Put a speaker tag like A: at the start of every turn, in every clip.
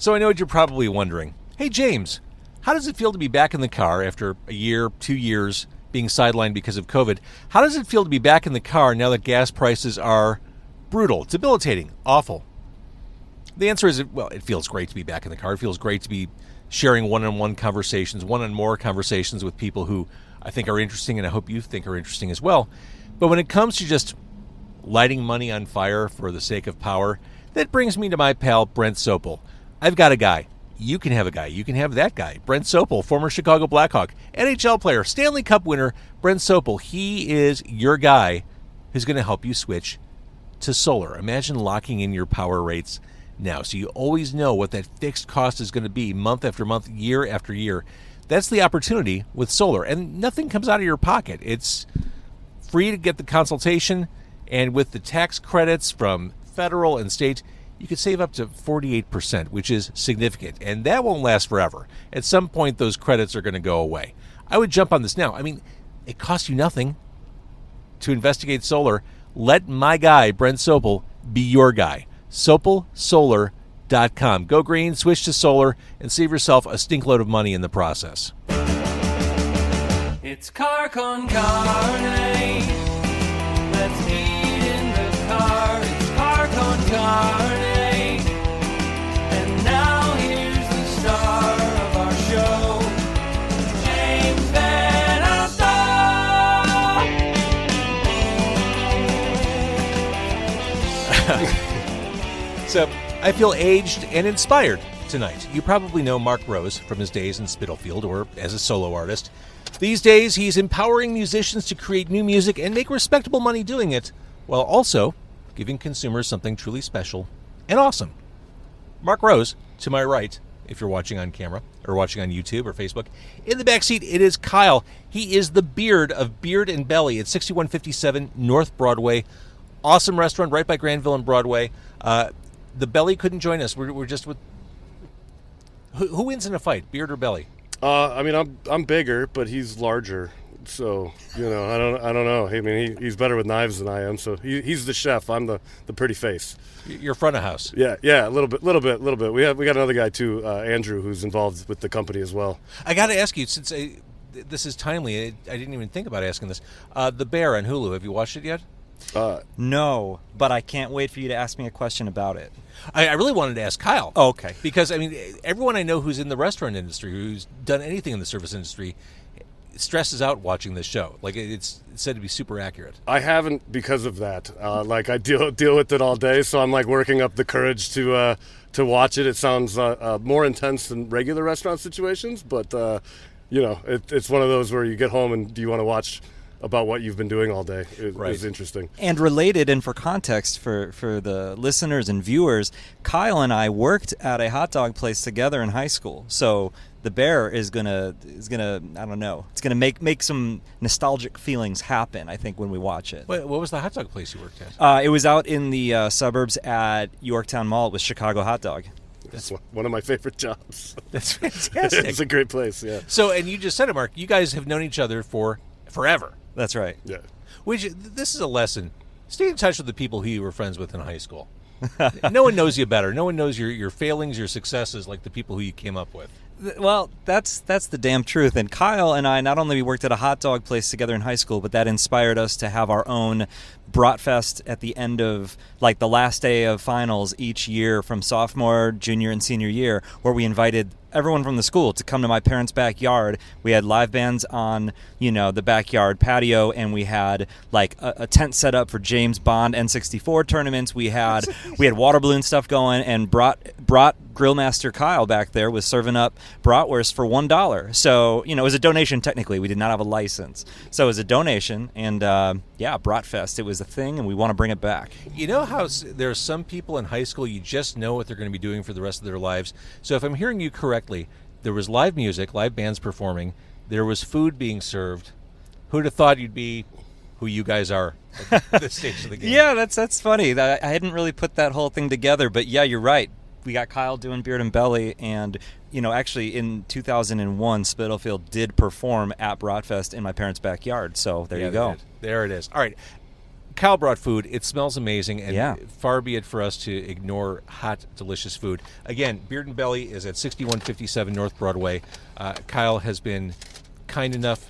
A: So I know what you're probably wondering. Hey, James, how does it feel to be back in the car after a year, 2 years being sidelined because of COVID? How does it feel to be back in the car now that gas prices are brutal, debilitating, awful? The answer is, well, it feels great to be back in the car. It feels great to be sharing one-on-one conversations, one-on-more conversations with people who I think are interesting and I hope you think are interesting as well. But when it comes to just lighting money on fire for the sake of power, that brings me to my pal Brent Sopel. I've got a guy. You can have a guy. You can have that guy. Brent Sopel, former Chicago Blackhawk, NHL player, Stanley Cup winner. Brent Sopel, he is your guy who's going to help you switch to solar. Imagine locking in your power rates now, so you always know what that fixed cost is going to be month after month, year after year. That's the opportunity with solar, and nothing comes out of your pocket. It's free to get the consultation, and with the tax credits from federal and state, you could save up to 48%, which is significant, and that won't last forever. At some point, those credits are going to go away. I would jump on this now. I mean, it costs you nothing to investigate solar. Let my guy, Brent Sopel, be your guy. SopelSolar.com. Go green, switch to solar, and save yourself a stinkload of money in the process.
B: It's car con carne. Let's eat in the car. It's car con carne. And now here's the star of our show, James Van Alstyne.
A: So I feel aged and inspired tonight. You probably know Mark Rose from his days in Spitalfield or as a solo artist. These days, he's empowering musicians to create new music and make respectable money doing it, while also giving consumers something truly special and awesome. Mark Rose, to my right, if you're watching on camera or watching on YouTube or Facebook. In the backseat, it is Kyle. He is the beard of Beard and Belly at 6157 North Broadway. Awesome restaurant right by Granville and Broadway. The Belly couldn't join us. We're just with... Who wins in a fight, Beard or Belly?
C: I mean, I'm bigger, but he's larger. So, you know, I don't know. I mean, he's better with knives than I am. So he's the chef. I'm the pretty face.
A: You're front of house.
C: Yeah, a little bit. We got another guy too, Andrew, who's involved with the company as well.
A: I got to ask you, since this is timely, I didn't even think about asking this. The Bear on Hulu. Have you watched it yet?
D: No, but I can't wait for you to ask me a question about it.
A: I really wanted to ask Kyle.
D: Oh, okay.
A: Because, I mean, everyone I know who's in the restaurant industry, who's done anything in the service industry, stresses out watching this show. Like, it's said to be super accurate.
C: I haven't because of that. Like, I deal with it all day, so I'm, like, working up the courage to watch it. It sounds more intense than regular restaurant situations, but, you know, it's one of those where you get home and do you want to watch about what you've been doing all day. It's interesting.
D: And related, and for context for the listeners and viewers, Kyle and I worked at a hot dog place together in high school. So the Bear is gonna I don't know, it's gonna make some nostalgic feelings happen, I think, when we watch it.
A: What was the hot dog place you worked at?
D: It was out in the suburbs at Yorktown Mall. It was Chicago Hot Dog.
C: That's one of my favorite jobs.
A: That's fantastic.
C: It's a great place, yeah.
A: So, and you just said it, Mark, you guys have known each other for forever.
D: That's right.
C: Yeah.
A: This is a lesson. Stay in touch with the people who you were friends with in high school. No one knows you better. No one knows your failings, your successes, like the people who you came up with.
D: Well, that's the damn truth. And Kyle and I, not only we worked at a hot dog place together in high school, but that inspired us to have our own Bratfest at the end of, like, the last day of finals each year from sophomore, junior, and senior year, where we invited everyone from the school to come to my parents' backyard. We had live bands on, the backyard patio, and we had like a tent set up for James Bond N64 tournaments. We had water balloon stuff going, and brought Grillmaster Kyle back there was serving up bratwurst for $1. So, it was a donation technically. We did not have a license. So it was a donation, and Bratfest, it was a thing, and we want to bring it back.
A: You know how there are some people in high school, you just know what they're going to be doing for the rest of their lives. So if I'm hearing you correctly, there was live music, live bands performing, there was food being served. Who'd have thought you'd be who you guys are at this stage of the game?
D: Yeah, that's funny. I hadn't really put that whole thing together, but yeah, you're right. We got Kyle doing Beard and Belly, and actually in 2001, Spitalfield did perform at Bratfest in my parents' backyard. So there you go.
A: There it is. All right, Kyle brought food. It smells amazing, and
D: Yeah.
A: far be it for us to ignore hot, delicious food. Again, Beard and Belly is at 6157 North Broadway. Kyle has been kind enough,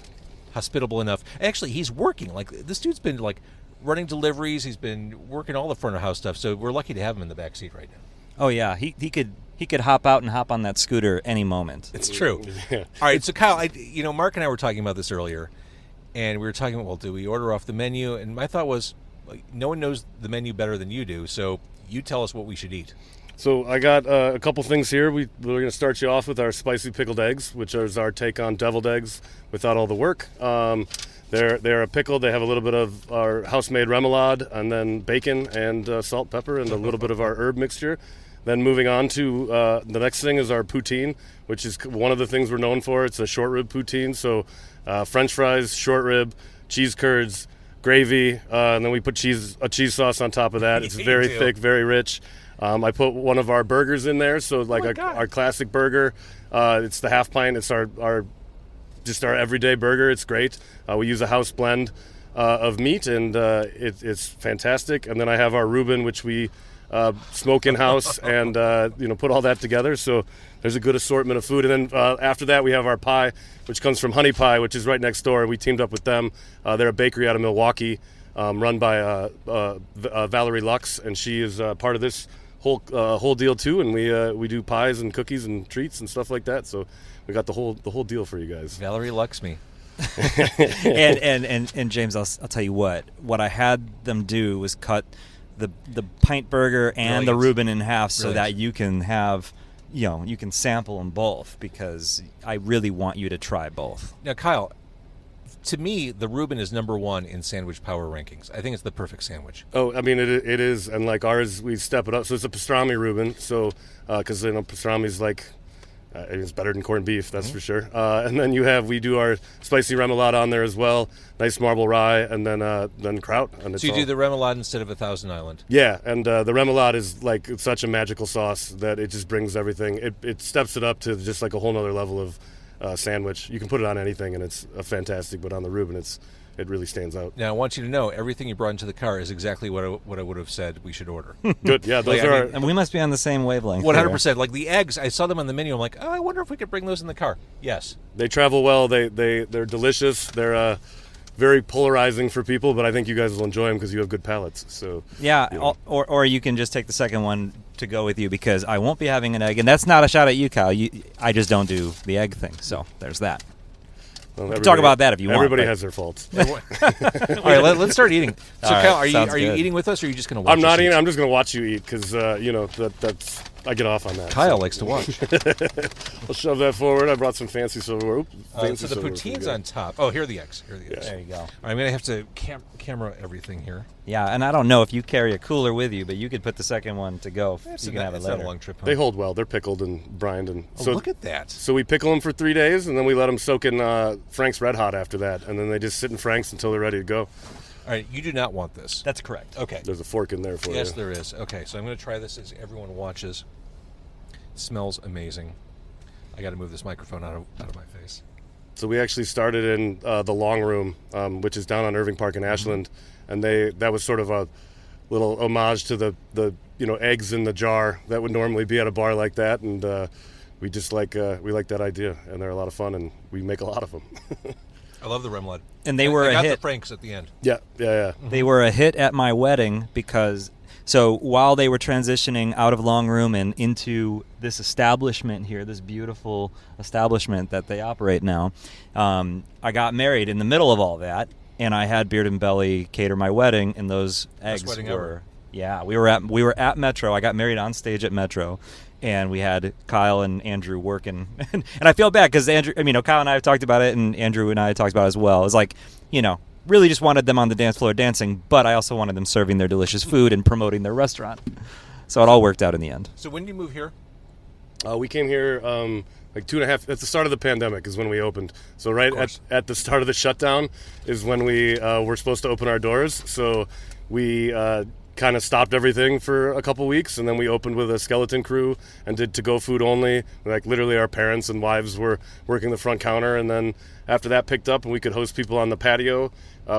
A: hospitable enough. Actually, he's working. Like, this dude's been like running deliveries. He's been working all the front of house stuff. So we're lucky to have him in the back seat right now.
D: Oh yeah, he could hop out and hop on that scooter any moment.
A: It's true. All right, so Kyle, Mark and I were talking about this earlier, and we were talking about, well, do we order off the menu? And my thought was, like, no one knows the menu better than you do, so you tell us what we should eat.
C: So I got a couple things here. We're going to start you off with our spicy pickled eggs, which is our take on deviled eggs without all the work. They're a pickle. They have a little bit of our house-made remoulade, and then bacon and salt, pepper, and a little bit of our herb mixture. Then moving on to the next thing is our poutine, which is one of the things we're known for. It's a short rib poutine. So French fries, short rib, cheese curds, gravy, and then we put a cheese sauce on top of that. It's very thick, very rich. I put one of our burgers in there, so like our classic burger. It's the half pint. It's our everyday burger. It's great. We use a house blend of meat, and it's fantastic. And then I have our Reuben, which we smoke in house, and put all that together. So there's a good assortment of food. And then after that, we have our pie, which comes from Honey Pie, which is right next door. We teamed up with them. They're a bakery out of Milwaukee, run by Valerie Lux, and she is part of this whole deal too. And we do pies and cookies and treats and stuff like that. So we got the whole deal for you guys.
A: Valerie Lux me.
D: and James, I'll tell you what I had them do was cut the pint burger and the Reuben in half so that you can have, you can sample them both, because I really want you to try both.
A: Now, Kyle, to me, the Reuben is number one in sandwich power rankings. I think it's the perfect sandwich.
C: Oh, I mean, it is. And like ours, we step it up. So it's a pastrami Reuben. So, because, pastrami's like, it's better than corned beef, that's for sure. And then we do our spicy remoulade on there as well. Nice marble rye, and then kraut. And
A: so you do the remoulade instead of a Thousand Island.
C: Yeah, and the remoulade is like such a magical sauce that it just brings everything. It steps it up to just like a whole nother level of sandwich. You can put it on anything, and it's fantastic. But on the Reuben, it really stands out.
A: Now, I want you to know, everything you brought into the car is exactly what I would have said we should order.
C: Good, yeah, those
D: and we must be on the same wavelength.
A: 100%. Like the eggs, I saw them on the menu. I'm like, oh, I wonder if we could bring those in the car. Yes.
C: They travel well. They're delicious. They're very polarizing for people, but I think you guys will enjoy them because you have good palates. So
D: yeah, or you can just take the second one to go with you, because I won't be having an egg, and that's not a shot at you, Kyle. I just don't do the egg thing, so there's that.
C: Well,
D: we can talk about that if you want.
C: Everybody has their faults.
A: All right, let's start eating. So,
D: All
A: Kyle,
D: right,
A: are you eating with us, or are you just going to watch
C: I'm not
A: us
C: eating.
A: eat?
C: I'm just going to watch you eat because that's I get off on that.
A: Kyle likes to watch.
C: I'll shove that forward. I brought some fancy silverware.
A: So the poutine's on top. Oh, here are the eggs.
C: Yeah.
D: There you go.
A: All right, I'm going to have to camera everything here.
D: Yeah, and I don't know if you carry a cooler with you, but you could put the second one to go.
A: It's
D: You can have it
A: not
D: later.
A: a long trip home.
C: They hold well. They're pickled and brined, and
A: Oh, look at that.
C: So we pickle them for 3 days, and then we let them soak in Frank's Red Hot after that, and then they just sit in Frank's until they're ready to go.
A: All right, you do not want this.
D: That's correct.
A: Okay.
C: There's a fork in there for you.
A: Yes, there is. Okay, so I'm going to try this as everyone watches. It smells amazing. I got to move this microphone out of my face.
C: So we actually started in the Long Room, which is down on Irving Park in Ashland, and that was sort of a little homage to the eggs in the jar that would normally be at a bar like that, and we just like that idea, and they're a lot of fun, and we make a lot of them.
A: I love the remoulade.
D: And they were
A: I
D: a
A: got
D: hit.
A: the Franks at the end.
C: Yeah.
D: They were a hit at my wedding because, so while they were transitioning out of Long Room and into this establishment here, this beautiful establishment that they operate now, I got married in the middle of all that, and I had Beard and Belly cater my wedding, and those eggs
A: wedding
D: were.
A: ever.
D: Yeah, we were at Metro. I got married on stage at Metro, and we had Kyle and Andrew working. And I feel bad because Andrew, Kyle and I have talked about it, and Andrew and I have talked about it as well. It's like, really just wanted them on the dance floor dancing, but I also wanted them serving their delicious food and promoting their restaurant. So it all worked out in the end.
A: So when did you move here?
C: We came here like 2.5. At the start of the pandemic is when we opened. So right at the start of the shutdown is when we were supposed to open our doors. So we kind of stopped everything for a couple weeks, and then we opened with a skeleton crew and did to-go food only. Like literally our parents and wives were working the front counter, and then after that picked up and we could host people on the patio.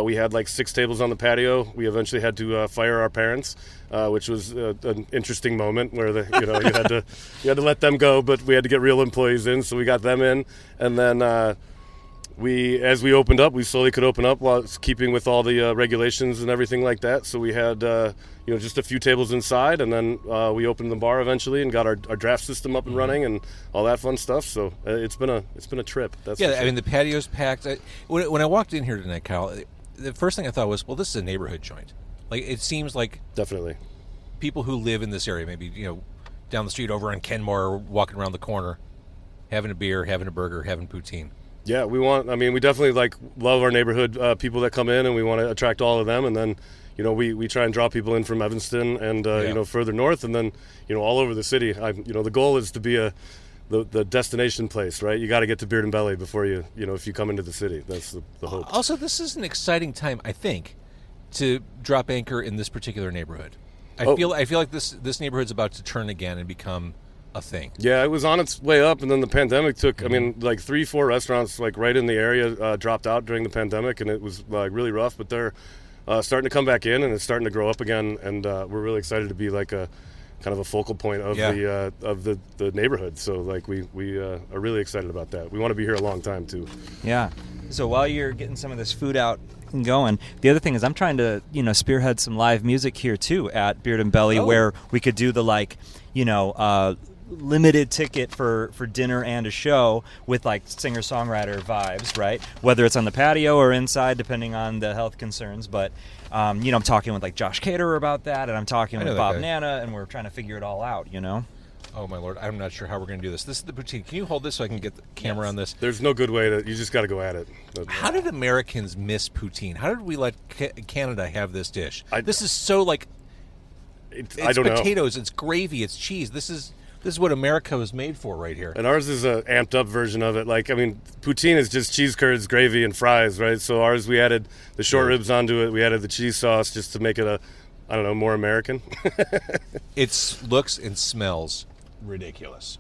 C: We had like 6 tables on the patio. We eventually had to fire our parents, which was an interesting moment where you had to let them go, but we had to get real employees in, so we got them in, and then as we opened up, we slowly could open up while it's keeping with all the regulations and everything like that. So we had just a few tables inside, and then we opened the bar eventually and got our draft system up and running and all that fun stuff. So it's been a trip. That's
A: yeah.
C: for sure.
A: I mean, the patio's packed. When I walked in here tonight, Kyle, the first thing I thought was, well, this is a neighborhood joint. Like, it seems like
C: Definitely.
A: people who live in this area, maybe down the street over on Kenmore, walking around the corner, having a beer, having a burger, having poutine.
C: Yeah, we definitely love our neighborhood people that come in, and we want to attract all of them. And then, we try and draw people in from Evanston and further north, and then all over the city. The goal is to be the destination place, right? You got to get to Beard and Belly before if you come into the city. That's the hope.
A: Also, this is an exciting time, I think, to drop anchor in this particular neighborhood. I feel like this neighborhood's about to turn again and become a thing.
C: Yeah, it was on its way up, and then the pandemic took. Mm-hmm. 3-4 restaurants right in the area dropped out during the pandemic, and it was really rough. But they're starting to come back in, and it's starting to grow up again. And we're really excited to be like a kind of a focal point of the neighborhood. So we are really excited about that. We want to be here a long time too.
D: Yeah. So while you're getting some of this food out and going, the other thing is I'm trying to spearhead some live music here too at Beard and Belly, where we could do the limited ticket for dinner and a show with singer-songwriter vibes, right? Whether it's on the patio or inside, depending on the health concerns. But I'm talking with Josh Caterer about that, and I'm talking with Bob Nanna, and we're trying to figure it all out.
A: Oh my Lord, I'm not sure how we're going to do this. This is the poutine. Can you hold this so I can get the camera on this?
C: There's no good way you just got to go at it.
A: How did Americans miss poutine? How did we let Canada have this dish? This is so it's
C: I don't
A: potatoes,
C: know.
A: It's gravy, it's cheese. This is what America was made for right here.
C: And ours is a amped up version of it. Poutine is just cheese curds, gravy, and fries, right? So ours, we added the short ribs onto it. We added the cheese sauce just to make it more American.
D: It
A: looks and smells ridiculous.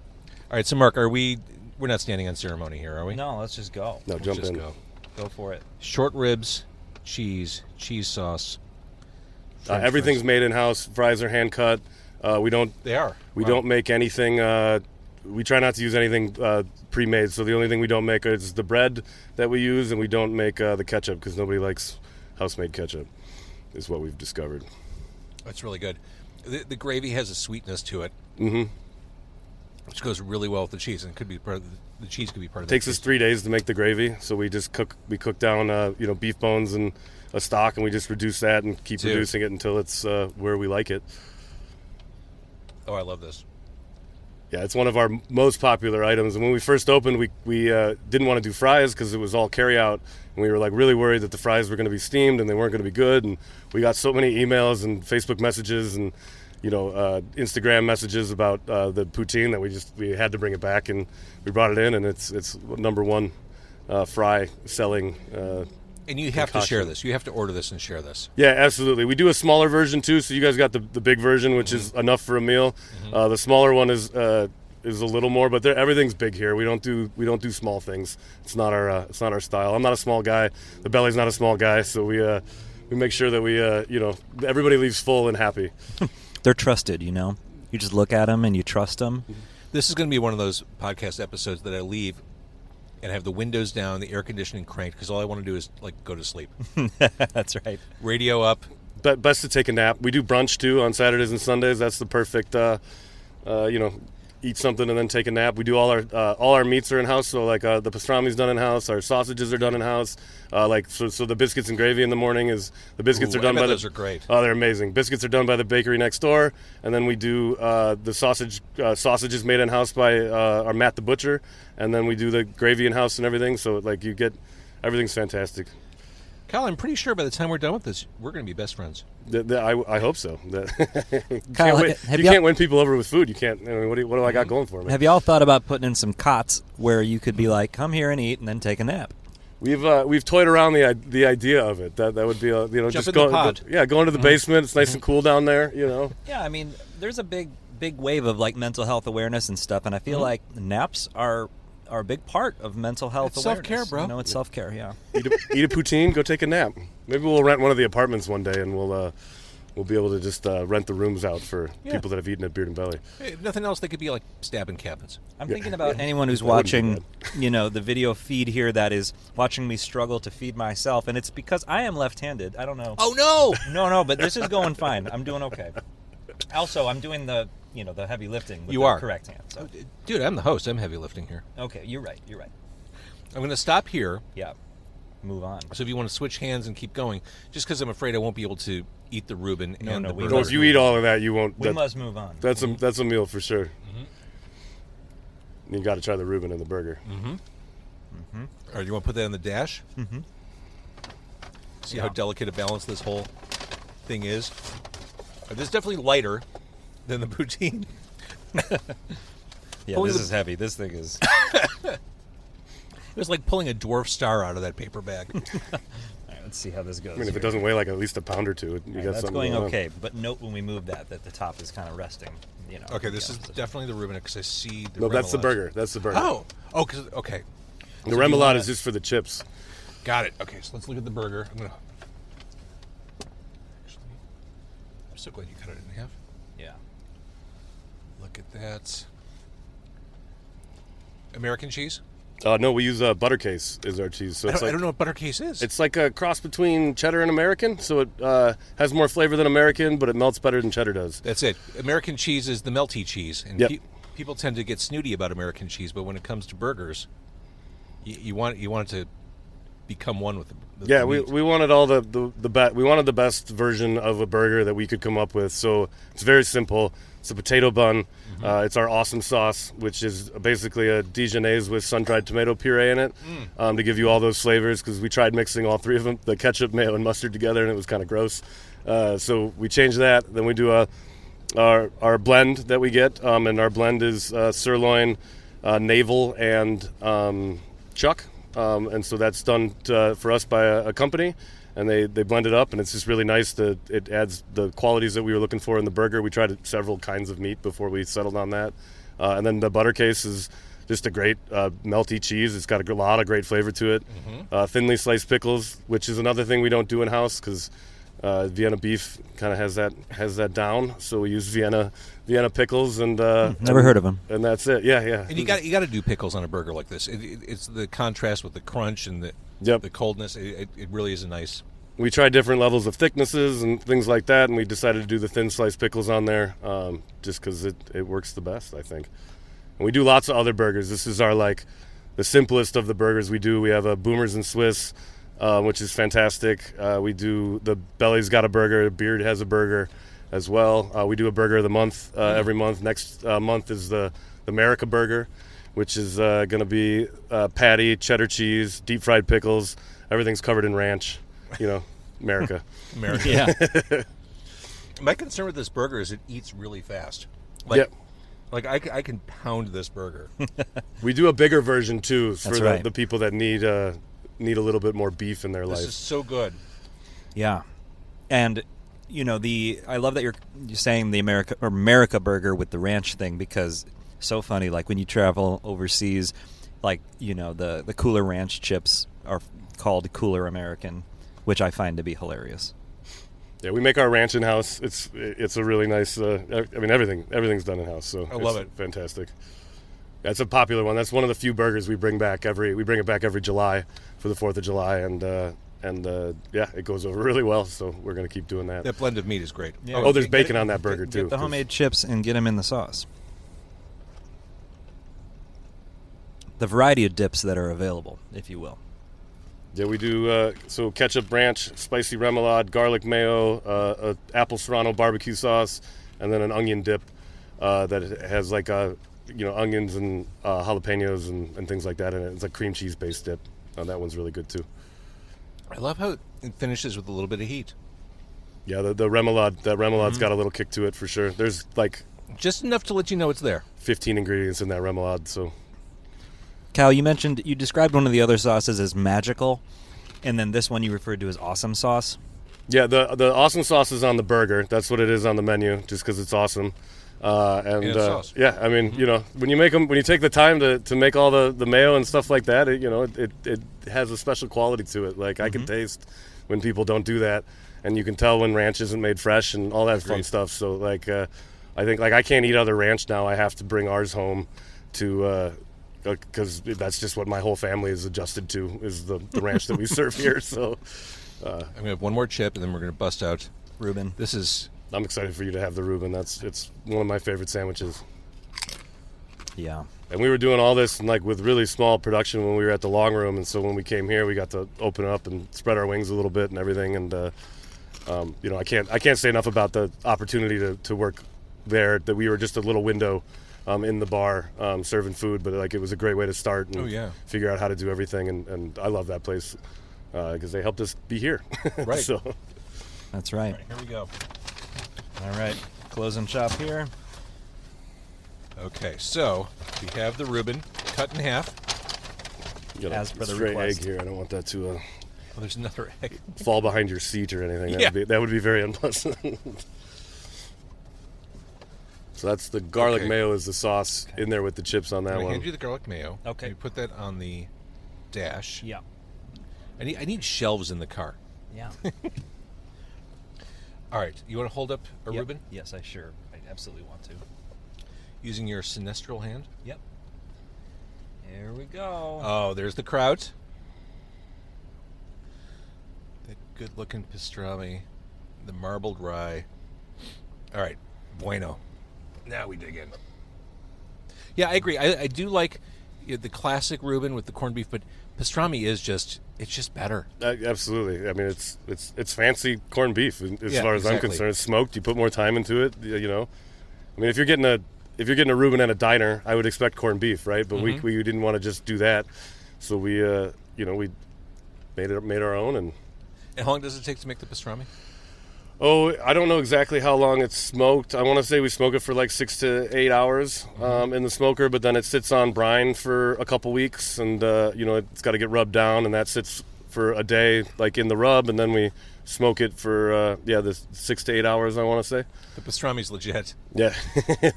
A: All right, so Mark, we're not standing on ceremony here, are we?
D: No, let's just go.
C: No, jump in.
D: Go for it.
A: Short ribs, cheese sauce.
C: Everything's made in-house. Fries are hand-cut. We don't make anything. We try not to use anything pre-made. So the only thing we don't make is the bread that we use, and we don't make the ketchup because nobody likes house-made ketchup, is what we've discovered.
A: That's really good. The gravy has a sweetness to it, which goes really well with the cheese, and the cheese could be part of it.
C: It takes us 3 days to make the gravy, so we just cook down beef bones and a stock, and we just reduce that and keep reducing it until it's where we like it.
A: Oh, I love this.
C: Yeah, it's one of our most popular items. And when we first opened, we didn't want to do fries because it was all carry-out. And we were really worried that the fries were going to be steamed and they weren't going to be good. And we got so many emails and Facebook messages and Instagram messages about the poutine that we had to bring it back, and we brought it in, and it's number one fry selling.
A: And you have to share this. You have to order this and share this.
C: Yeah, absolutely. We do a smaller version too. So you guys got the big version, which is enough for a meal. The smaller one is a little more, but everything's big here. We don't do small things. It's not our style. I'm not a small guy. The Belly's not a small guy. So we make sure that everybody leaves full and happy.
D: They're trusted. You just look at them and you trust them.
A: This is going to be one of those podcast episodes that I leave and have the windows down, the air conditioning cranked, because all I want to do is go to sleep.
D: That's right.
A: Radio up.
C: But best to take a nap. We do brunch too on Saturdays and Sundays. That's the perfect, eat something and then take a nap. We do all our meats are in house. So the pastrami's done in house. Our sausages are done in house. So the biscuits and gravy in the morning is the biscuits are done by
A: those are great.
C: Oh, they're amazing. Biscuits are done by the bakery next door, and then we do the sausages made in house by our Matt the butcher, and then we do the gravy in house and everything. So you get everything's fantastic.
A: Kyle, I'm pretty sure by the time we're done with this, we're going to be best friends.
C: I hope so.
D: Kyle,
C: you can't win people over with food. You can't. What do I got going for me?
D: Have y'all thought about putting in some cots where you could be come here and eat and then take a nap?
C: We've toyed around the idea of it. That would be just go into the basement. It's nice and cool down there.
D: Yeah, I mean, there's a big wave of mental health awareness and stuff, and I feel like naps are a big part of mental health awareness.
A: Self-care, bro.
D: It's self-care, yeah.
C: Eat a poutine, go take a nap. Maybe we'll rent one of the apartments one day, and we'll be able to just rent the rooms out for people that have eaten at Beard and Belly.
A: Hey, if nothing else, they could be like stabbing cabins.
D: I'm thinking about anyone who's
C: wouldn't be
D: watching, the video feed here that is watching me struggle to feed myself, and it's because I am left-handed. I don't know.
A: Oh no!
D: No, but this is going fine. I'm doing okay. Also, I'm doing the heavy lifting with the correct hand. So.
A: Dude, I'm the host. I'm heavy lifting here.
D: Okay, you're right.
A: I'm going to stop here.
D: Yeah. Move on.
A: So if you want to switch hands and keep going, just because I'm afraid I won't be able to eat the Reuben and the burger.
C: No, if you eat all of that, you won't.
D: We must move on.
C: That's a meal for sure. You got to try the Reuben and the burger.
A: All right, you want to put that in the dash? See how delicate a balance this whole thing is. This is definitely lighter than the poutine.
D: Yeah, this is heavy. This thing is.
A: It was like pulling a dwarf star out of that paper bag.
D: All right, let's see how this goes.
C: I mean, if it doesn't weigh like at least a pound or two, you got
D: that's
C: something
D: going
C: on.
D: okay. But note when we move that the top is kind of resting.
A: Okay, this is definitely the Reuben because I see the.
C: No, that's the
A: remoulade.
C: burger. That's the burger.
A: Okay.
C: The remoulade is just for the chips.
A: Got it. Okay, so let's look at the burger. I'm so glad you cut it in half.
D: Yeah.
A: Look at that. American cheese?
C: No, we use butter case is our cheese. So
A: I don't know what butter case is.
C: It's like a cross between cheddar and American, so it has more flavor than American, but it melts better than cheddar does.
A: That's it. American cheese is the melty cheese, and people tend to get snooty about American cheese. But when it comes to burgers, you want it to become one with the meat.
C: we wanted all we wanted the best version of a burger that we could come up with. So it's very simple. It's a potato bun. It's our awesome sauce, which is basically a Dijonaise with sun-dried tomato puree in it to give you all those flavors, because we tried mixing all three of them, the ketchup, mayo, and mustard together, and it was kind of gross. So we changed that. Then we do our blend that we get, and our blend is sirloin, navel, and chuck. And so that's done for us by a company. And they blend it up, and it's just really nice. It adds the qualities that we were looking for in the burger. We tried several kinds of meat before we settled on that. And then the butter case is just a great melty cheese. It's got a lot of great flavor to it. Thinly sliced pickles, which is another thing we don't do in-house because Vienna beef kind of has that down. So we use Vienna pickles and
D: never heard of them.
C: And that's it. Yeah.
A: And you got to do pickles on a burger like this. It's the contrast with the crunch and the coldness. It really is a nice.
C: We tried different levels of thicknesses and things like that, and we decided to do the thin sliced pickles on there just because it works the best, I think. And we do lots of other burgers. This is our the simplest of the burgers we do. We have a Boomers and Swiss, which is fantastic. We do the Belly's got a burger. Beard has a burger as well. We do a burger of the month every month. Next month is the America burger, which is going to be patty, cheddar cheese, deep fried pickles. Everything's covered in ranch. America.
D: Yeah.
A: My concern with this burger is it eats really fast. Like I can pound this burger.
C: We do a bigger version too for
D: right.
C: the people that need a little bit more beef in their life.
A: This is so good.
D: Yeah, and I love that you're saying the America burger with the ranch thing, because so funny. Like when you travel overseas, the Cooler Ranch chips are called Cooler American, which I find to be hilarious.
C: Yeah, we make our ranch in house. It's a really nice. Everything's done in house. So
A: I love it.
C: Fantastic. That's a popular one. That's one of the few burgers we bring back we bring it back every July for the 4th of July, and it goes over really well. So we're gonna keep doing that.
A: That blend of meat is great.
C: Yeah. There's bacon on that burger too.
D: Get the homemade chips and get them in the sauce. The variety of dips that are available, if you will.
C: Yeah, we do ketchup, ranch, spicy remoulade, garlic mayo, apple serrano barbecue sauce, and then an onion dip that has onions and jalapenos and things like that in it. It's a cream cheese based dip. That one's really good too.
A: I love how it finishes with a little bit of heat.
C: Yeah, the remoulade. That remoulade's got a little kick to it for sure. There's
A: just enough to let you know it's there.
C: 15 ingredients in that remoulade, so.
D: Cal, you described one of the other sauces as magical, and then this one you referred to as awesome sauce.
C: Yeah, the awesome sauce is on the burger. That's what it is on the menu, just because it's awesome.
A: Sauce.
C: Yeah, I mean, when you make them, when you take the time to make all the mayo and stuff like that, it has a special quality to it. Like I can taste when people don't do that, and you can tell when ranch isn't made fresh and all that fun
A: Agreed.
C: stuff. So like I think like I can't eat other ranch now. I have to bring ours home to because that's just what my whole family is adjusted to, is the ranch that we serve here. So
A: I'm gonna have one more chip, and then we're gonna bust out.
D: Reuben.
A: This is
C: I'm excited for you to have the Reuben. It's one of my favorite sandwiches.
D: Yeah.
C: And we were doing all this like with really small production when we were at the long room, and so when we came here, we got to open it up and spread our wings a little bit and everything. And you know, I can't say enough about the opportunity to work there. That we were just a little window in the bar serving food, but like it was a great way to start and figure out how to do everything. And I love that place because they helped us be here.
A: Right.
C: So
D: That's right.
A: here we go.
D: All right. Closing shop here.
A: Okay, so we have the Reuben cut in half.
C: you know,
D: As per the
C: stray
D: request.
C: egg here. I don't want that to
A: Oh, there's another egg.
C: fall behind your seat or anything.
A: Yeah.
C: That would be very unpleasant. So that's the garlic
A: Okay.
C: mayo is the sauce in there with the chips on
A: I'm
C: that
A: gonna
C: one.
A: hand you the garlic mayo.
D: Okay.
A: You put that on the dash.
D: Yeah.
A: I need shelves in the car.
D: Yeah.
A: All right, you want to hold up a
D: Yep.
A: Reuben
D: Yes, I absolutely want to.
A: using your sinestral hand?
D: Yep. Here we go.
A: Oh, there's the kraut. The good-looking pastrami, the marbled rye. All right, bueno. Now we dig in. Yeah, I agree. I do like the classic Reuben with the corned beef, but pastrami is just better.
C: Absolutely. I mean, it's fancy corned beef as
A: Yeah,
C: far as I'm
A: exactly.
C: concerned. It's smoked. You put more time into it. You know, I mean, if you're getting a Reuben at a diner, I would expect corned beef, right? But we didn't want to just do that, so we we made our own. And
A: how long does it take to make the pastrami?
C: oh, I don't know exactly how long it's smoked. I want to say we smoke it for like 6 to 8 hours in the smoker, but then it sits on brine for a couple weeks, and it's got to get rubbed down, and that sits for a day, like in the rub, and then we smoke it for the 6 to 8 hours. I want to say.
A: The pastrami's legit.
C: Yeah,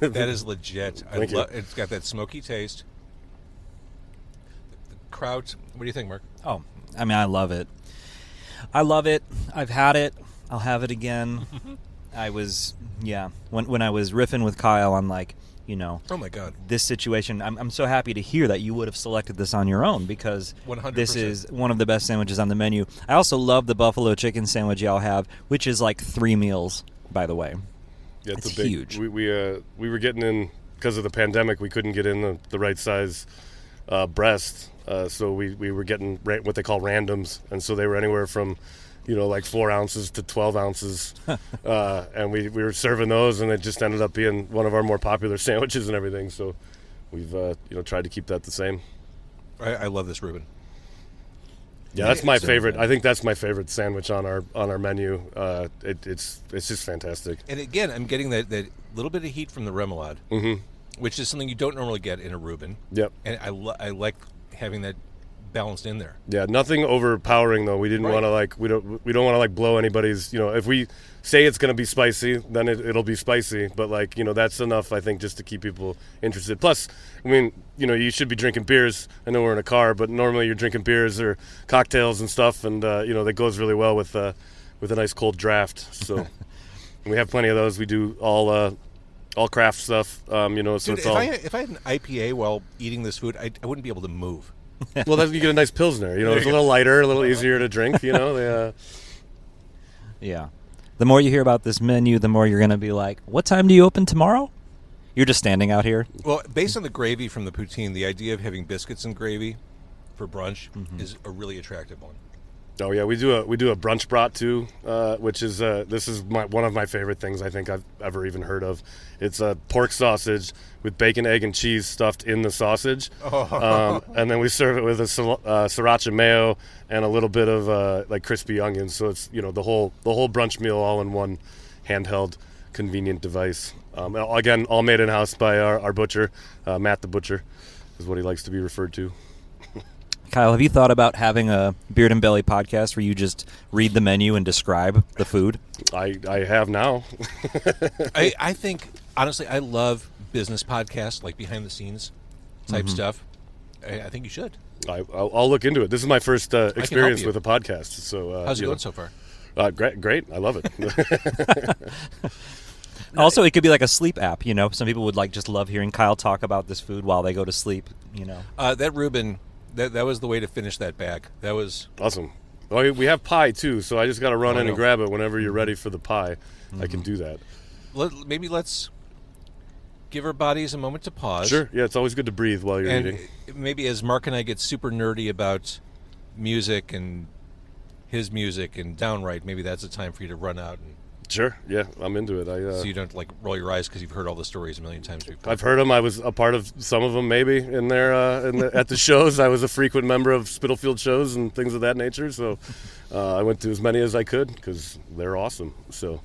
A: That is legit.
C: Thank you.
A: It's got that smoky taste. The kraut. What do you think, Mark?
D: Oh, I mean, I love it. I've had it. I'll have it again. I was, when I was riffing with Kyle on like,
A: Oh my God.
D: this situation, I'm so happy to hear that you would have selected this on your own, because
A: 100%.
D: this is one of the best sandwiches on the menu. I also love the buffalo chicken sandwich y'all have, which is like 3 meals, by the way.
C: Yeah,
D: It's
C: a big,
D: huge.
C: We were getting in because of the pandemic. We couldn't get in the right size breast, so we were getting what they call randoms, and so they were anywhere from like 4 ounces to 12 ounces, and we were serving those, and it just ended up being one of our more popular sandwiches and everything. So we've tried to keep that the same.
A: I love this Reuben.
C: Yeah, that's my
A: It's
C: favorite. I think that's my favorite sandwich on our menu. It's just fantastic.
A: And again, I'm getting that little bit of heat from the remoulade, which is something you don't normally get in a Reuben.
C: Yep.
A: And I like having that balanced in there.
C: Yeah, nothing overpowering though. We didn't
A: Right.
C: want to we don't want to blow anybody's. If we say it's going to be spicy, then it'll be spicy. But that's enough, I think, just to keep people interested. Plus, I mean, you should be drinking beers. I know we're in a car, but normally you're drinking beers or cocktails and stuff, and that goes really well with a nice cold draft. So we have plenty of those. We do all craft stuff. So
A: Dude,
C: it's
A: if
C: all.
A: I had an IPA while eating this food, I wouldn't be able to move.
C: Well, then you get a nice Pilsner. It's a little lighter, a little easier to drink. They,
D: Yeah. The more you hear about this menu, the more you're going to be like, what time do you open tomorrow? You're just standing out here.
A: Well, based on the gravy from the poutine, the idea of having biscuits and gravy for brunch is a really attractive one.
C: Oh yeah, we do a brunch brat too, which is this is one of my favorite things I think I've ever even heard of. It's a pork sausage with bacon, egg, and cheese stuffed in the sausage, and then we serve it with a sriracha mayo and a little bit of like crispy onions. So it's the whole brunch meal all in one handheld, convenient device. Again, all made in house by our butcher, Matt the butcher, is what he likes to be referred to.
D: Kyle, have you thought about having a Beard and Belly podcast where you just read the menu and describe the food?
C: I have now.
A: I think, honestly, I love business podcasts, like behind the scenes type stuff, I think you should.
C: I'll look into it. This is my first experience
A: you.
C: with a podcast. So
A: How's it going so far?
C: Great. I love it.
D: Also, it could be like a sleep app. Some people would just love hearing Kyle talk about this food while they go to sleep.
A: That Reuben, that was the way to finish that bag. That was
C: Awesome. Oh, we have pie too, so I just got to run
A: I
C: in
A: know.
C: and grab it whenever you're ready for the pie. I can do that.
A: Maybe let's give our bodies a moment to pause.
C: Sure. Yeah, it's always good to breathe while you're
A: And
C: eating.
A: maybe as Mark and I get super nerdy about music and his music and Downwrite, maybe that's a time for you to run out and
C: Sure. Yeah, I'm into it.
A: so you don't roll your eyes because you've heard all the stories a million times before.
C: I've heard them. I was a part of some of them, maybe in there at the shows. I was a frequent member of Spitalfield shows and things of that nature. So I went to as many as I could because they're awesome. So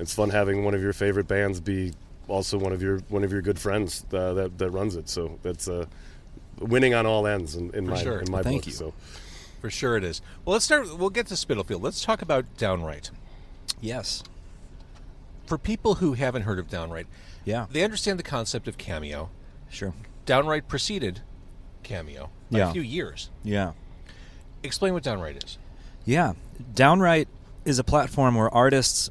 C: it's fun having one of your favorite bands be also one of your good friends that runs it. So that's winning on all ends in my
A: sure.
C: in my
D: Thank
C: book.
D: you.
C: So
A: For sure it is. Well, let's start. We'll get to Spitalfield. Let's talk about Downwrite.
D: Yes.
A: For people who haven't heard of Downwrite,
D: Yeah.
A: they understand the concept of Cameo.
D: Sure.
A: Downwrite preceded Cameo by
D: Yeah.
A: a few years.
D: Yeah.
A: Explain what Downwrite is.
D: Yeah. Downwrite is a platform where artists,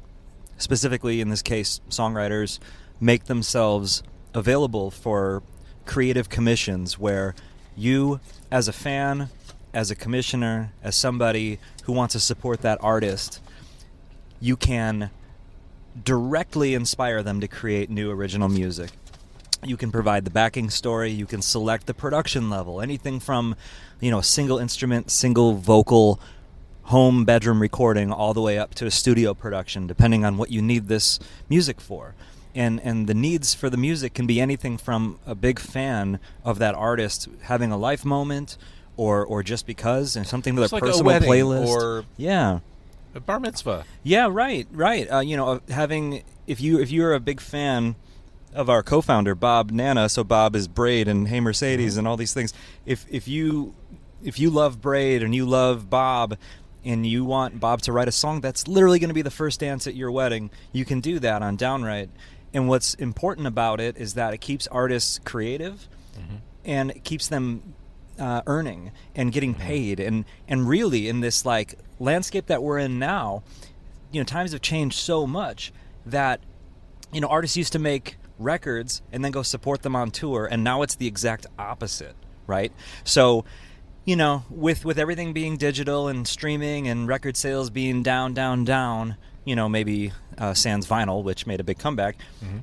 D: specifically in this case songwriters, make themselves available for creative commissions where you, as a fan, as a commissioner, as somebody who wants to support that artist, you can directly inspire them to create new original music. You can provide the backing story, you can select the production level, anything from, a single instrument, single vocal, home bedroom recording all the way up to a studio production, depending on what you need this music for. And the needs for the music can be anything from a big fan of that artist having a life moment or just because, and something to
A: It's
D: their
A: like a
D: personal
A: wedding
D: playlist.
A: or
D: Yeah.
A: a bar mitzvah.
D: Yeah, right. Having if you're a big fan of our co-founder Bob Nanna, so Bob is Braid and Hey Mercedes and all these things. If you love Braid and you love Bob and you want Bob to write a song that's literally going to be the first dance at your wedding, you can do that on Downwrite. And what's important about it is that it keeps artists creative and it keeps them earning and getting paid. And really in this landscape that we're in now, times have changed so much that artists used to make records and then go support them on tour, and now it's the exact opposite, right? So with everything being digital and streaming and record sales being down, maybe sans vinyl, which made a big comeback,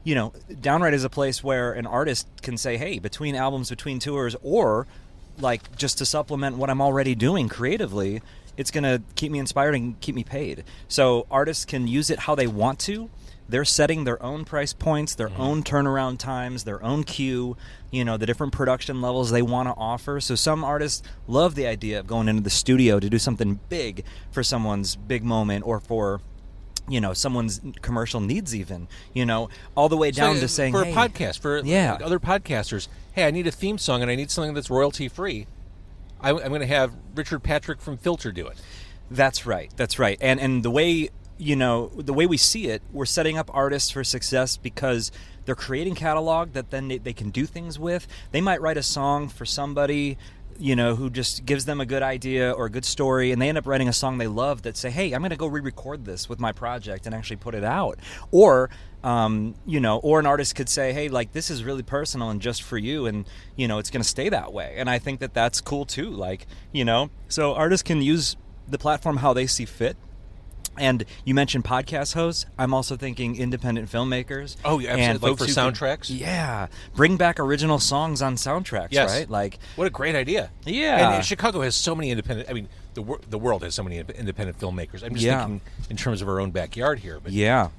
D: Downwrite is a place where an artist can say, hey, between albums, between tours, or just to supplement what I'm already doing creatively, it's going to keep me inspired and keep me paid. So artists can use it how they want to. They're setting their own price points, their own turnaround times, their own queue, the different production levels they want to offer. So some artists love the idea of going into the studio to do something big for someone's big moment or for someone's commercial needs even, all the way down to saying,
A: for
D: hey,
A: a podcast, for
D: Yeah.
A: other podcasters, hey, I need a theme song and I need something that's royalty free. I'm going to have Richard Patrick from Filter do it.
D: That's right. And the way we see it, we're setting up artists for success because they're creating catalog that then they can do things with. They might write a song for somebody, who just gives them a good idea or a good story, and they end up writing a song they love that say, hey, I'm going to go re-record this with my project and actually put it out. Or, or an artist could say, hey, this is really personal and just for you, and, it's going to stay that way. And I think that that's cool too. So artists can use the platform how they see fit. And you mentioned podcast hosts. I'm also thinking independent filmmakers.
A: Oh, yeah, absolutely.
D: And folks
A: For
D: who
A: soundtracks?
D: bring back original songs on soundtracks,
A: Yes.
D: right?
A: What a great idea.
D: Yeah.
A: And Chicago has so many independent, the world has so many independent filmmakers. I'm just thinking in terms of our own backyard here. But
D: Yeah.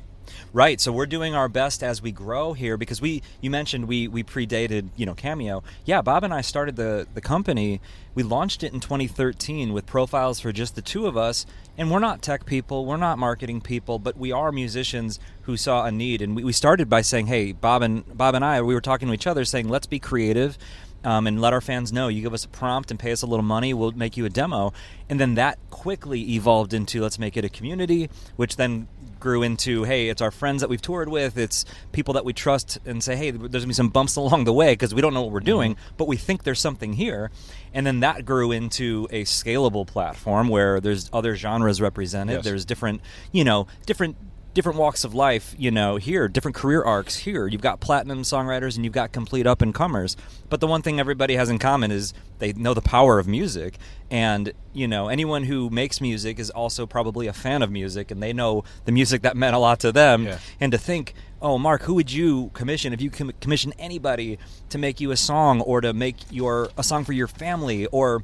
D: Right, so we're doing our best as we grow here because you mentioned we predated, Cameo. Yeah, Bob and I started the company. We launched it in 2013 with profiles for just the two of us, and we're not tech people, we're not marketing people, but we are musicians who saw a need. And we started by saying, hey, Bob and I, we were talking to each other saying, let's be creative and let our fans know. You give us a prompt and pay us a little money, we'll make you a demo. And then that quickly evolved into let's make it a community, which then grew into, hey, it's our friends that we've toured with, it's people that we trust, and say, hey, there's going to be some bumps along the way because we don't know what we're doing, but we think there's something here. And then that grew into a scalable platform where there's other genres represented.
A: Yes.
D: There's different walks of life, here, different career arcs here. You've got platinum songwriters and you've got complete up-and-comers. But the one thing everybody has in common is they know the power of music. And, anyone who makes music is also probably a fan of music, and they know the music that meant a lot to them.
A: Yeah.
D: And to think, oh, Mark, who would you commission if you commission anybody to make you a song or to make a song for your family or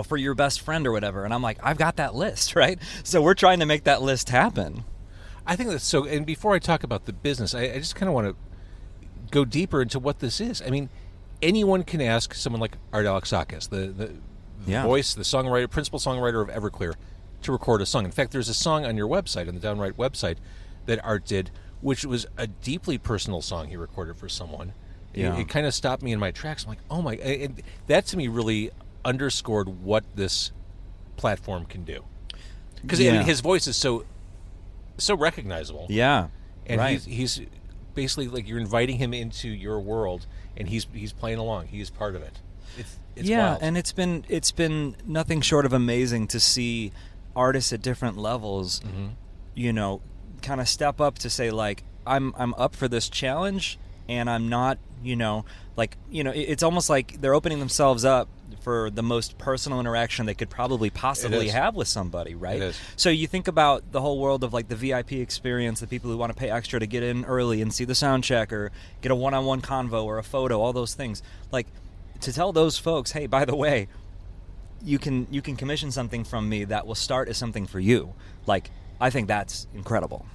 D: for your best friend or whatever? And I'm like, I've got that list, right? So we're trying to make that list happen.
A: I think that's so. And before I talk about the business, I just kind of want to go deeper into what this is. I mean, anyone can ask someone like Art Alexakis, the voice, the songwriter, principal songwriter of Everclear, to record a song. In fact, there's a song on your website, on the Downwrite website, that Art did, which was a deeply personal song he recorded for someone.
D: Yeah.
A: It kind of stopped me in my tracks. I'm like, oh my! And that to me really underscored what this platform can do. Because his voice is so recognizable.
D: Yeah.
A: And
D: right.
A: he's basically like you're inviting him into your world, and he's playing along. He's part of it. It's wild.
D: And it's been nothing short of amazing to see artists at different levels, kind of step up to say like, I'm up for this challenge, and I'm not, it's almost like they're opening themselves up for the most personal interaction they could probably possibly have with somebody, right?
A: It is.
D: So you think about the whole world of like the VIP experience, the people who want to pay extra to get in early and see the sound check or get a one-on-one convo or a photo, all those things. Like, to tell those folks, hey, by the way, you can commission something from me that will start as something for you. Like, I think that's incredible.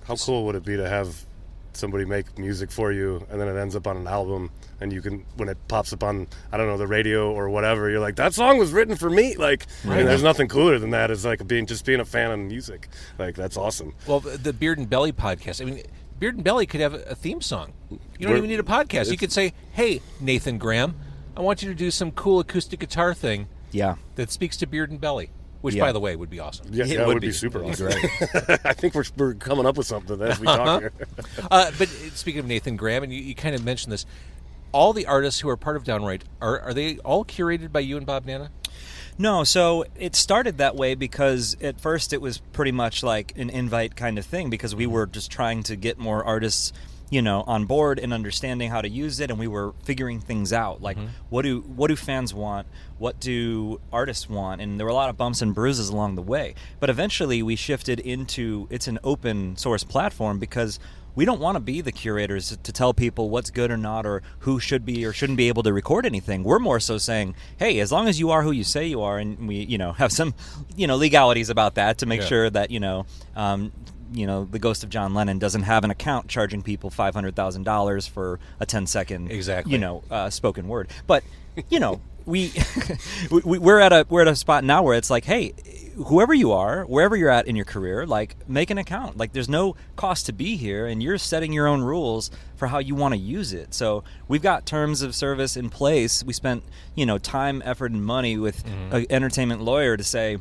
C: How cool would it be to have somebody make music for you, and then it ends up on an album, and you can, when it pops up on, I don't know, the radio or whatever, you're like, that song was written for me. Like,
A: right.
C: And there's nothing cooler than that. It's like being a fan of music. Like, that's awesome.
A: Well, the Beard and Belly podcast. I mean, Beard and Belly could have a theme song. You don't even need a podcast. You could say, "Hey, Nathan Graham, I want you to do some cool acoustic guitar thing."
D: Yeah.
A: That speaks to Beard and Belly. Which, by the way, would be awesome.
C: Yeah,
D: It
C: that
D: would
C: would be
D: be.
C: super
D: It'd be
C: awesome. I think we're coming up with something as we talk here.
A: But speaking of Nathan Graham, and you kind of mentioned this, all the artists who are part of Downwrite, are they all curated by you and Bob Nanna?
D: No, so it started that way because at first it was pretty much like an invite kind of thing because we were just trying to get more artists, on board and understanding how to use it, and we were figuring things out. Like, what do fans want? What do artists want? And there were a lot of bumps and bruises along the way. But eventually we shifted into it's an open source platform because we don't want to be the curators to tell people what's good or not or who should be or shouldn't be able to record anything. We're more so saying, hey, as long as you are who you say you are, and we, have some, legalities about that to make sure that, the ghost of John Lennon doesn't have an account charging people $500,000 for a 10-second, spoken word. But, we're at a spot now where it's like, hey, whoever you are, wherever you're at in your career, like, make an account. Like, there's no cost to be here, and you're setting your own rules for how you want to use it. So we've got terms of service in place. We spent, time, effort, and money with an entertainment lawyer to say,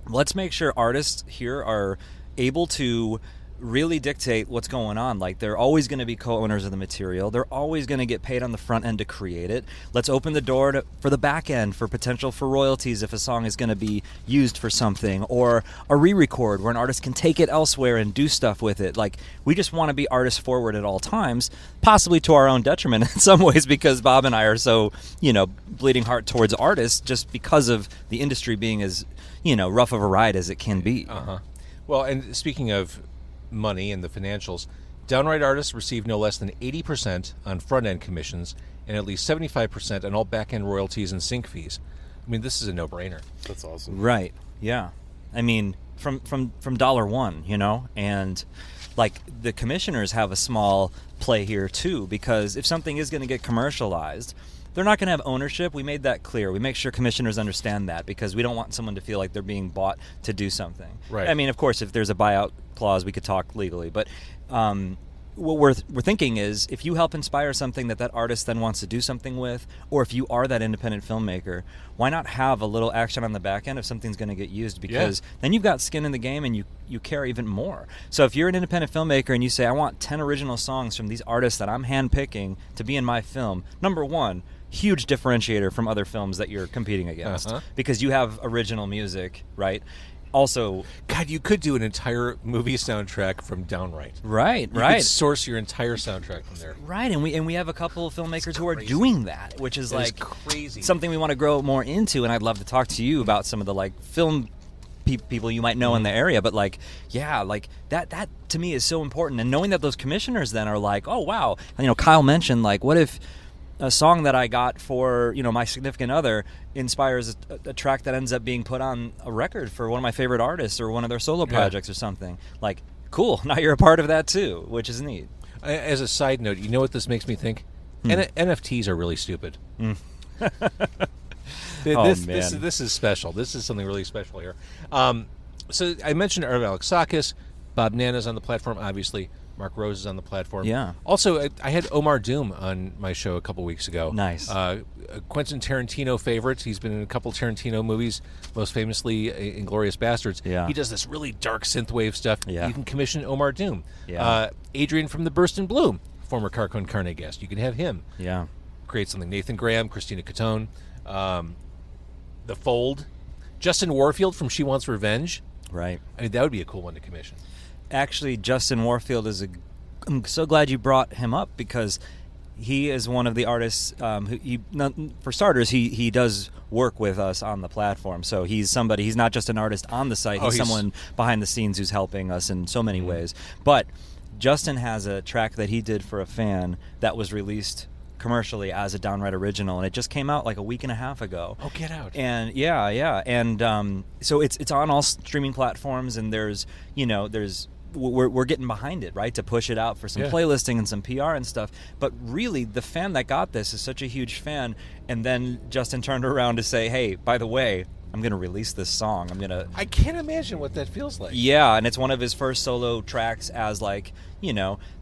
D: let's make sure artists here are able to really dictate what's going on. Like, they're always going to be co-owners of the material. They're always going to get paid on the front end to create it. Let's open the door for the back end for potential for royalties if a song is going to be used for something, or a re-record where an artist can take it elsewhere and do stuff with it. Like, we just want to be artist forward at all times, possibly to our own detriment in some ways because Bob and I are so, bleeding heart towards artists just because of the industry being as, rough of a ride as it can be.
A: Well, and speaking of money and the financials, Downwrite artists receive no less than 80% on front-end commissions and at least 75% on all back-end royalties and sync fees. I mean, this is a no-brainer.
C: That's awesome.
D: Right. Yeah. I mean, from dollar one, and like the commissioners have a small play here too, because if something is going to get commercialized, they're not going to have ownership. We made that clear. We make sure commissioners understand that because we don't want someone to feel like they're being bought to do something.
A: Right.
D: I mean, of course, if there's a buyout clause, we could talk legally. But what we're thinking is, if you help inspire something that artist then wants to do something with, or if you are that independent filmmaker, why not have a little action on the back end if something's going to get used? Because then you've got skin in the game and you care even more. So if you're an independent filmmaker and you say, I want 10 original songs from these artists that I'm handpicking to be in my film, number one, huge differentiator from other films that you're competing against, because you have original music, right? Also,
A: God, you could do an entire movie soundtrack from Downwrite.
D: Right.
A: You could source your entire soundtrack from there.
D: Right, and we have a couple of filmmakers who are doing that, which is
A: That is crazy.
D: Something we want to grow more into. And I'd love to talk to you about some of the film people you might know in the area. But that to me is so important. And knowing that those commissioners then are like, oh wow, Kyle mentioned what if a song that I got for my significant other inspires a track that ends up being put on a record for one of my favorite artists or one of their solo projects or something. Cool, now you're a part of that too, which is neat.
A: As a side note, you know what this makes me think? NFTs are really stupid. This is special. This is something really special here. So I mentioned Irv Alexakis, Bob Nanna's on the platform, obviously. Mark Rose is on the platform.
D: Yeah.
A: Also, I had Omar Doom on my show a couple weeks ago.
D: Nice.
A: Quentin Tarantino favorite. He's been in a couple Tarantino movies, most famously Inglourious Bastards.
D: Yeah.
A: He does this really dark synthwave stuff.
D: Yeah.
A: You can commission Omar Doom.
D: Yeah.
A: Adrian from The Burst in Bloom, former Carcon Carne guest. You can have him.
D: Yeah.
A: Create something. Nathan Graham, Christina Catone, The Fold, Justin Warfield from She Wants Revenge.
D: Right.
A: I mean, that would be a cool one to commission.
D: Actually, Justin Warfield I'm so glad you brought him up, because he is one of the artists for starters, he does work with us on the platform. So he's not just an artist on the site, he's someone behind the scenes who's helping us in so many ways. But Justin has a track that he did for a fan that was released commercially as a Downwrite original, and it just came out a week and a half ago.
A: Oh, get out.
D: And and so it's on all streaming platforms, and we're getting behind it, right, to push it out for some playlisting and some PR and stuff. But really, the fan that got this is such a huge fan, and then Justin turned around to say, hey, by the way, I'm going to release this song.
A: I can't imagine what that feels like.
D: Yeah, and it's one of his first solo tracks as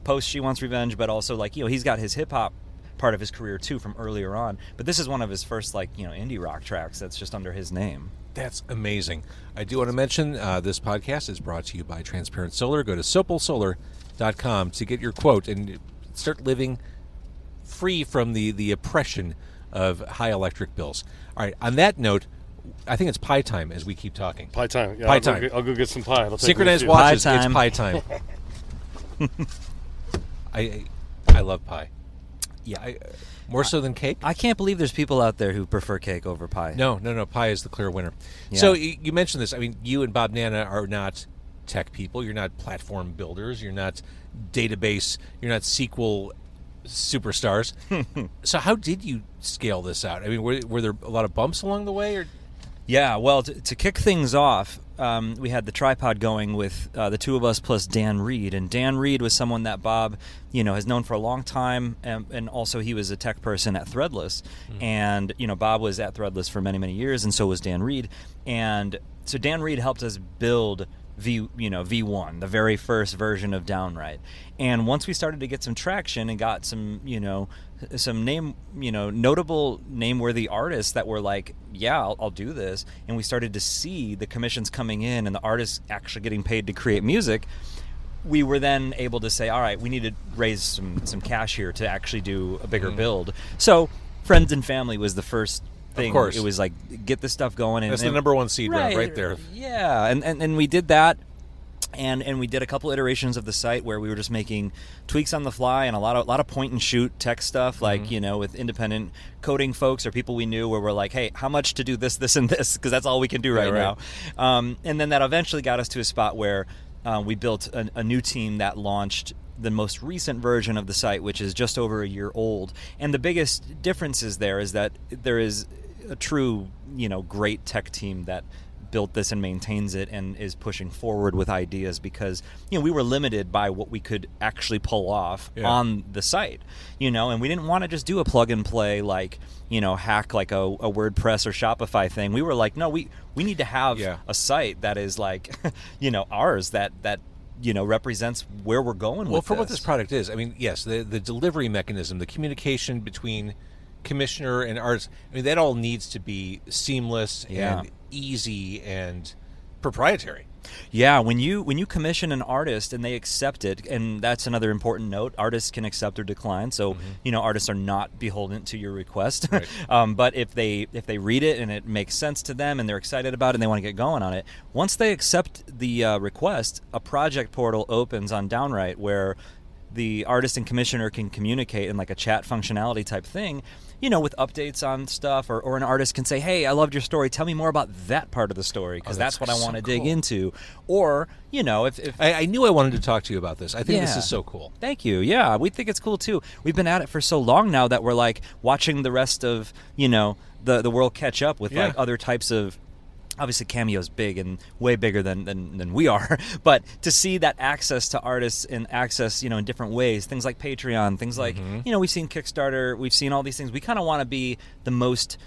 D: post She Wants Revenge, but also he's got his hip-hop part of his career too from earlier on. But this is one of his first indie rock tracks that's just under his name.
A: That's amazing. I do want to mention this podcast is brought to you by Transparent Solar. Go to sopalsolar.com to get your quote and start living free from the oppression of high electric bills. All right, on that note, I think it's pie time as we keep talking.
C: Pie time. Yeah,
A: Pie time.
C: I'll go get some pie. It'll take
A: Synchronized
C: me a few.
A: watches,
D: Pie time.
A: it's pie time. I love pie.
D: Yeah.
A: More so than cake?
D: I can't believe there's people out there who prefer cake over pie.
A: No. Pie is the clear winner.
D: Yeah.
A: So you mentioned this. I mean, you and Bob Nanna are not tech people. You're not platform builders. You're not database. You're not SQL superstars. So how did you scale this out? I mean, were there a lot of bumps along the way? Or?
D: Yeah, well, to kick things off, we had the tripod going with the two of us plus Dan Reed. And Dan Reed was someone that Bob, has known for a long time, and also he was a tech person at Threadless. Mm-hmm. And, Bob was at Threadless for many, many years, and so was Dan Reed. And so Dan Reed helped us build V1, the very first version of Downwrite. And once we started to get some traction and got some, some notable name-worthy artists that were like, yeah, I'll do this, and we started to see the commissions coming in and the artists actually getting paid to create music, we were then able to say, all right, we need to raise some cash here to actually do a bigger build. So friends and family was the first thing.
A: Of course.
D: It was like, get this stuff going.
A: That's the number one seed right there.
D: Yeah, and we did that. And we did a couple iterations of the site where we were just making tweaks on the fly and a lot of point and shoot tech stuff, like with independent coding folks or people we knew, where we're like, hey, how much to do this, and this, because that's all we can do right now. And then that eventually got us to a spot where we built a new team that launched the most recent version of the site, which is just over a year old. And the biggest difference is that there is a true great tech team that built this and maintains it and is pushing forward with ideas, because we were limited by what we could actually pull off on the site, and we didn't want to just do a plug and play hack like a WordPress or Shopify thing. We were like, no, we need to have a site that is like ours, that represents where we're going
A: Well,
D: with
A: for
D: this.
A: what this product is, I mean, yes, the delivery mechanism, the communication between commissioner and artist, I mean, that all needs to be seamless and easy and proprietary.
D: Yeah, when you commission an artist and they accept it, and that's another important note, artists can accept or decline. So artists are not beholden to your request.
A: Right.
D: But if they read it and it makes sense to them and they're excited about it and they want to get going on it, once they accept the request, a project portal opens on Downwrite where the artist and commissioner can communicate in like a chat functionality type thing, with updates on stuff, or an artist can say, hey, I loved your story, tell me more about that part of the story, because that's what I want to dig into. Or, if
A: I knew I wanted to talk to you about this. I think this is so cool.
D: Thank you. Yeah, we think it's cool too. We've been at it for so long now that we're like watching the rest of, the world catch up with like other types of. Obviously, Cameo's big and way bigger than we are, but to see that access to artists and access, in different ways, things like Patreon, things like, we've seen Kickstarter, we've seen all these things. We kind of want to be the most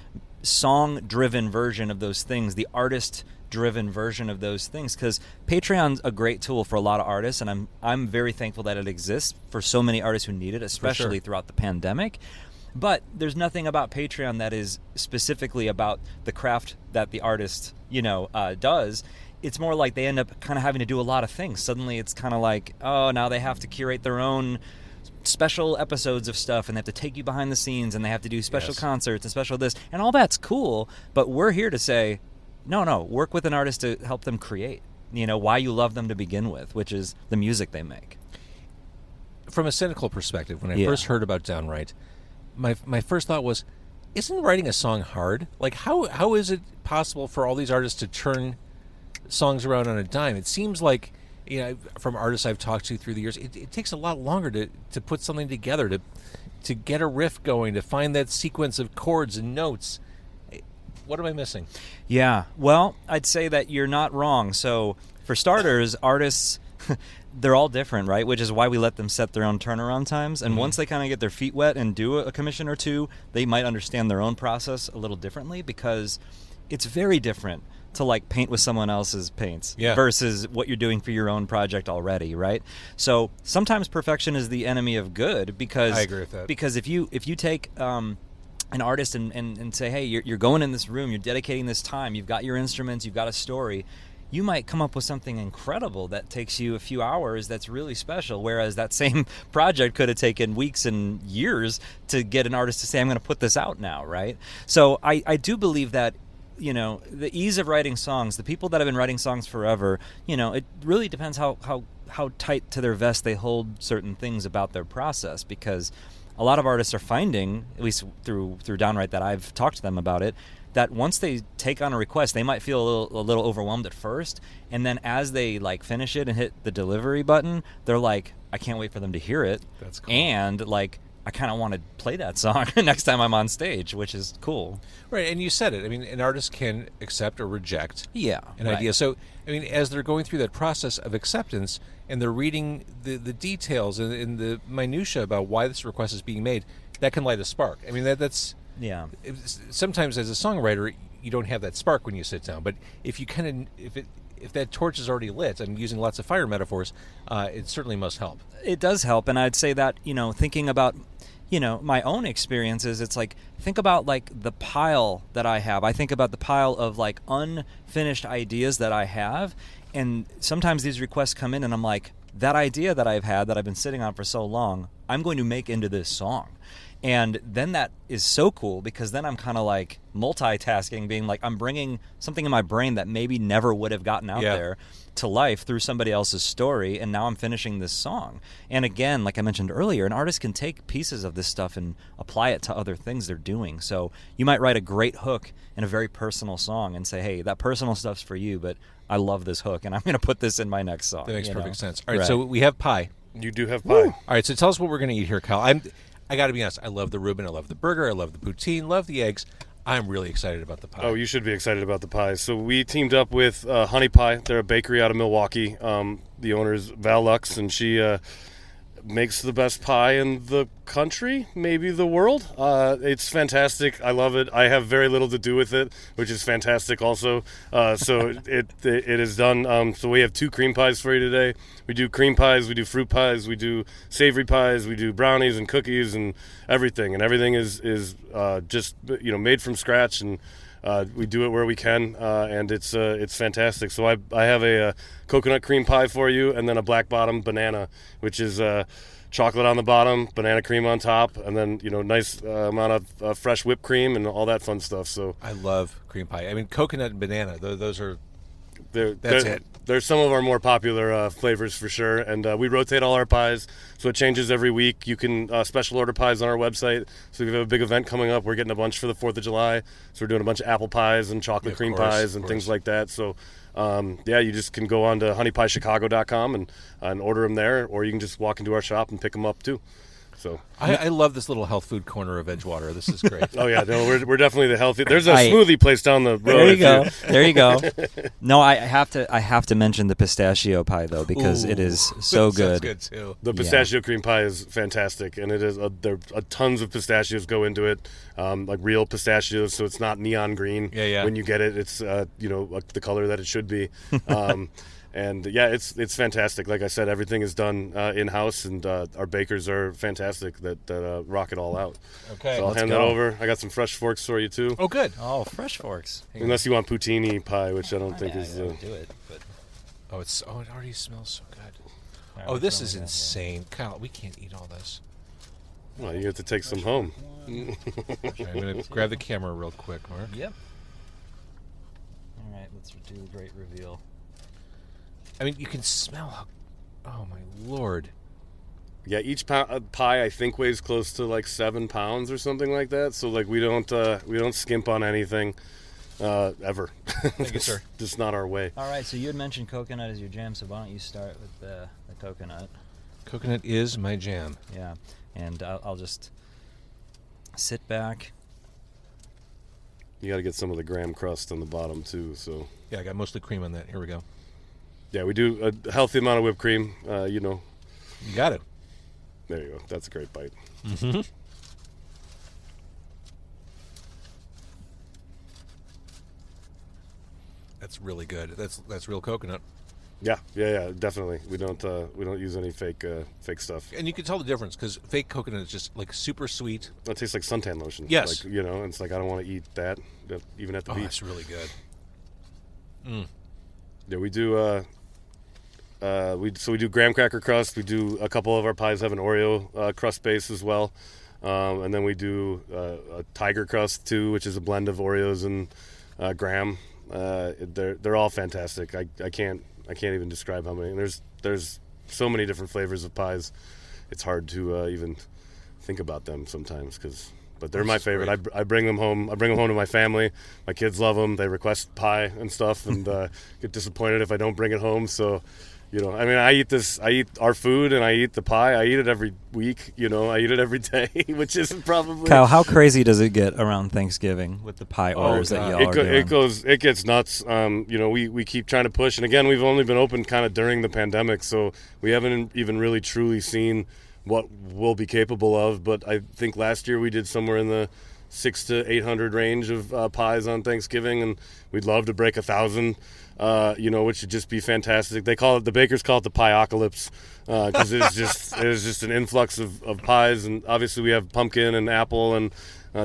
D: song-driven version of those things, the artist-driven version of those things, because Patreon's a great tool for a lot of artists, and I'm very thankful that it exists for so many artists who need it, especially throughout the pandemic. But there's nothing about Patreon that is specifically about the craft that the artist, does. It's more like they end up kind of having to do a lot of things. Suddenly it's kind of like, oh, now they have to curate their own special episodes of stuff, and they have to take you behind the scenes, and they have to do special concerts and special this. And all that's cool, but we're here to say, no, work with an artist to help them create, why you love them to begin with, which is the music they make.
A: From a cynical perspective, when I first heard about Downwrite, my first thought was, isn't writing a song hard? Like, how is it possible for all these artists to turn songs around on a dime? It seems like, from artists I've talked to through the years, it takes a lot longer to put something together, to get a riff going, to find that sequence of chords and notes. What am I missing? Yeah,
D: well, I'd say that you're not wrong. So, for starters, artists... they're all different, right? Which is why we let them set their own turnaround times. And once they kind of get their feet wet and do a commission or two, they might understand their own process a little differently, because it's very different to like paint with someone else's paints versus what you're doing for your own project already, right? So sometimes perfection is the enemy of good, because
A: I agree with that.
D: Because if you take an artist and say, hey, you're going in this room, you're dedicating this time, you've got your instruments, you've got a story, you might come up with something incredible that takes you a few hours that's really special, whereas that same project could have taken weeks and years to get an artist to say, I'm going to put this out now, right? So I do believe that, the ease of writing songs, the people that have been writing songs forever, it really depends how tight to their vest they hold certain things about their process, because a lot of artists are finding, at least through Downwrite that I've talked to them about it, that once they take on a request, they might feel a little overwhelmed at first, and then as they like finish it and hit the delivery button, they're like, I can't wait for them to hear it.
A: That's cool.
D: And like, I kind of want to play that song next time I'm on stage, which is cool.
A: Right, and you said it. I mean, an artist can accept or reject an
D: right.
A: idea. So, I mean, as they're going through that process of acceptance and they're reading the details and the minutia about why this request is being made, that can light a spark. I mean, that's...
D: Yeah.
A: Sometimes as a songwriter, you don't have that spark when you sit down. But if you if that torch is already lit, I'm using lots of fire metaphors, it certainly must help.
D: It does help, and I'd say that, thinking about, my own experiences, it's like, think about like the pile that I have. I think about the pile of like unfinished ideas that I have, and sometimes these requests come in and I'm like, that idea that I've had that I've been sitting on for so long, I'm going to make into this song. And then that is so cool, because then I'm kind of like multitasking, being like, I'm bringing something in my brain that maybe never would have gotten out there to life through somebody else's story, and now I'm finishing this song. And again, like I mentioned earlier, an artist can take pieces of this stuff and apply it to other things they're doing. So you might write a great hook in a very personal song and say, hey, that personal stuff's for you, but I love this hook, and I'm going to put this in my next song.
A: That makes perfect sense. All right, so we have pie.
C: You do have pie.
A: Woo. All right, so tell us what we're going to eat here, Kyle. I got to be honest, I love the Reuben, I love the burger, I love the poutine, love the eggs. I'm really excited about the pie.
C: Oh, you should be excited about the pies. So we teamed up with Honey Pie. They're a bakery out of Milwaukee. The owner is Val Lux, and she makes the best pie in the country, maybe the world. It's fantastic. I love it. I have very little to do with it, which is fantastic also. So it is done. So we have 2 cream pies for you today. We do cream pies, we do fruit pies, we do savory pies, we do brownies and cookies and everything. And everything is just made from scratch, and we do it where we can, and it's fantastic. So I have a coconut cream pie for you, and then a black bottom banana, which is chocolate on the bottom, banana cream on top, and then nice amount of fresh whipped cream and all that fun stuff. So
A: I love cream pie. I mean, coconut and banana. Those are.
C: That's it. They're some of our more popular flavors for sure, and we rotate all our pies, so it changes every week. You can special order pies on our website. So if we have a big event coming up, we're getting a bunch for the 4th of July, so we're doing a bunch of apple pies and chocolate cream pies and things like that. So you just can go on to honeypiechicago.com and order them there, or you can just walk into our shop and pick them up too. So
A: I love this little health food corner of Edgewater. This is great.
C: Oh yeah, no, we're definitely the healthy. There's a smoothie place down the road.
D: There you go. There you go. No, I have to mention the pistachio pie though, because it is so good.
A: That's good too.
C: The pistachio cream pie is fantastic, and it is there are tons of pistachios go into it, like real pistachios, so it's not neon green.
A: Yeah.
C: When you get it, it's like the color that it should be. And yeah, it's fantastic. Like I said, everything is done in-house, and our bakers are fantastic that rock it all out.
A: Okay,
C: so I'll hand that over. I got some fresh forks for you too.
A: Oh, good.
D: Oh, fresh forks.
C: Unless you want poutine pie, which I don't think is.
D: I do it, but
A: it already smells so good. This is insane, Kyle. We can't eat all this.
C: Well, you have to take some home.
A: I'm gonna grab the camera real quick, Mark.
D: Yep. All right, let's do the great reveal.
A: I mean, you can smell how. Oh my lord!
C: Yeah, each pie I think weighs close to like 7 pounds or something like that. So like we don't skimp on anything ever.
A: Thank you, sir.
C: Just not our way.
D: All right, so you had mentioned coconut as your jam, so why don't you start with the coconut?
A: Coconut is my jam.
D: Yeah, and I'll just sit back.
C: You got to get some of the graham crust on the bottom too. So
A: Yeah, I got mostly cream on that. Here we go.
C: yeah, we do a healthy amount of whipped cream.
A: You got it.
C: There you go. That's a great bite.
A: Mm-hmm. That's really good. That's real coconut.
C: Yeah, definitely. We don't use any fake stuff.
A: And you can tell the difference because fake coconut is just like super sweet.
C: It tastes like suntan lotion.
A: Yes.
C: Like, it's like I don't want to eat that even at the beach.
A: It's really good. Mm.
C: Yeah, we do. We do graham cracker crust. We do a couple of our pies have an Oreo crust base as well, and then we do a tiger crust too, which is a blend of Oreos and graham. They're all fantastic. I can't even describe how many. And there's so many different flavors of pies. It's hard to even think about them sometimes but they're my favorite. I bring them home. I bring them home to my family. My kids love them. They request pie and stuff, and get disappointed if I don't bring it home. So, I eat our food, and I eat the pie. I eat it every week. I eat it every day, which isn't probably.
D: Kyle, how crazy does it get around Thanksgiving with the pie orders that y'all are doing?
C: It gets nuts. We keep trying to push, and again, we've only been open kind of during the pandemic, so we haven't even really truly seen what we'll be capable of. But I think last year we did somewhere in the 600 to 800 range of pies on Thanksgiving, and we'd love to break 1,000. Which would just be fantastic. The bakers call it the pieocalypse, because it is just an influx of pies, and obviously we have pumpkin and apple and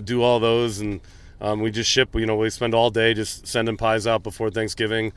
C: do all those, and we just ship. We spend all day just sending pies out before Thanksgiving.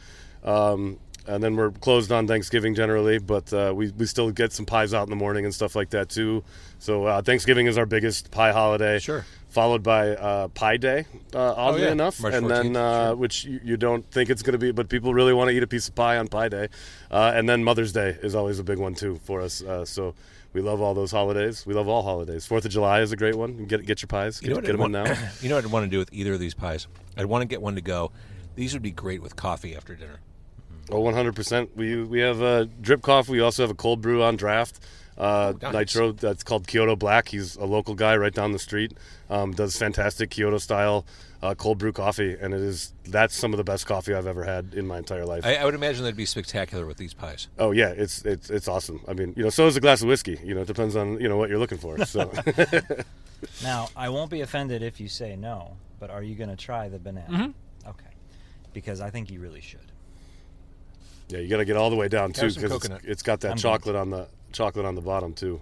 C: And then we're closed on Thanksgiving generally, but we still get some pies out in the morning and stuff like that too. So Thanksgiving is our biggest pie holiday,
A: sure.
C: Followed by Pie Day, oddly enough,
A: March
C: and
A: 14th,
C: then
A: sure.
C: which you don't think it's going to be, but people really want to eat a piece of pie on Pie Day. And then Mother's Day is always a big one too for us. So we love all those holidays. We love all holidays. 4th of July is a great one. Get your pies. Get them in now.
A: You know what I'd want to do with either of these pies? I'd want to get one to go. These would be great with coffee after dinner.
C: Oh, 100%. We have drip coffee. We also have a cold brew on draft.
A: Nice.
C: Nitro, that's called Kyoto Black. He's a local guy right down the street. Does fantastic Kyoto style cold brew coffee, and that's some of the best coffee I've ever had in my entire life.
A: I would imagine that'd be spectacular with these pies.
C: Oh yeah, it's awesome. I mean, so is a glass of whiskey. It depends on what you're looking for. So
D: Now, I won't be offended if you say no, but are you going to try the banana?
A: Mm-hmm.
D: Okay. Because I think you really should.
C: yeah, you got to get all the way down too,
A: Have some
C: because
A: coconut.
C: it's got that
D: I'm
C: chocolate on the bottom too.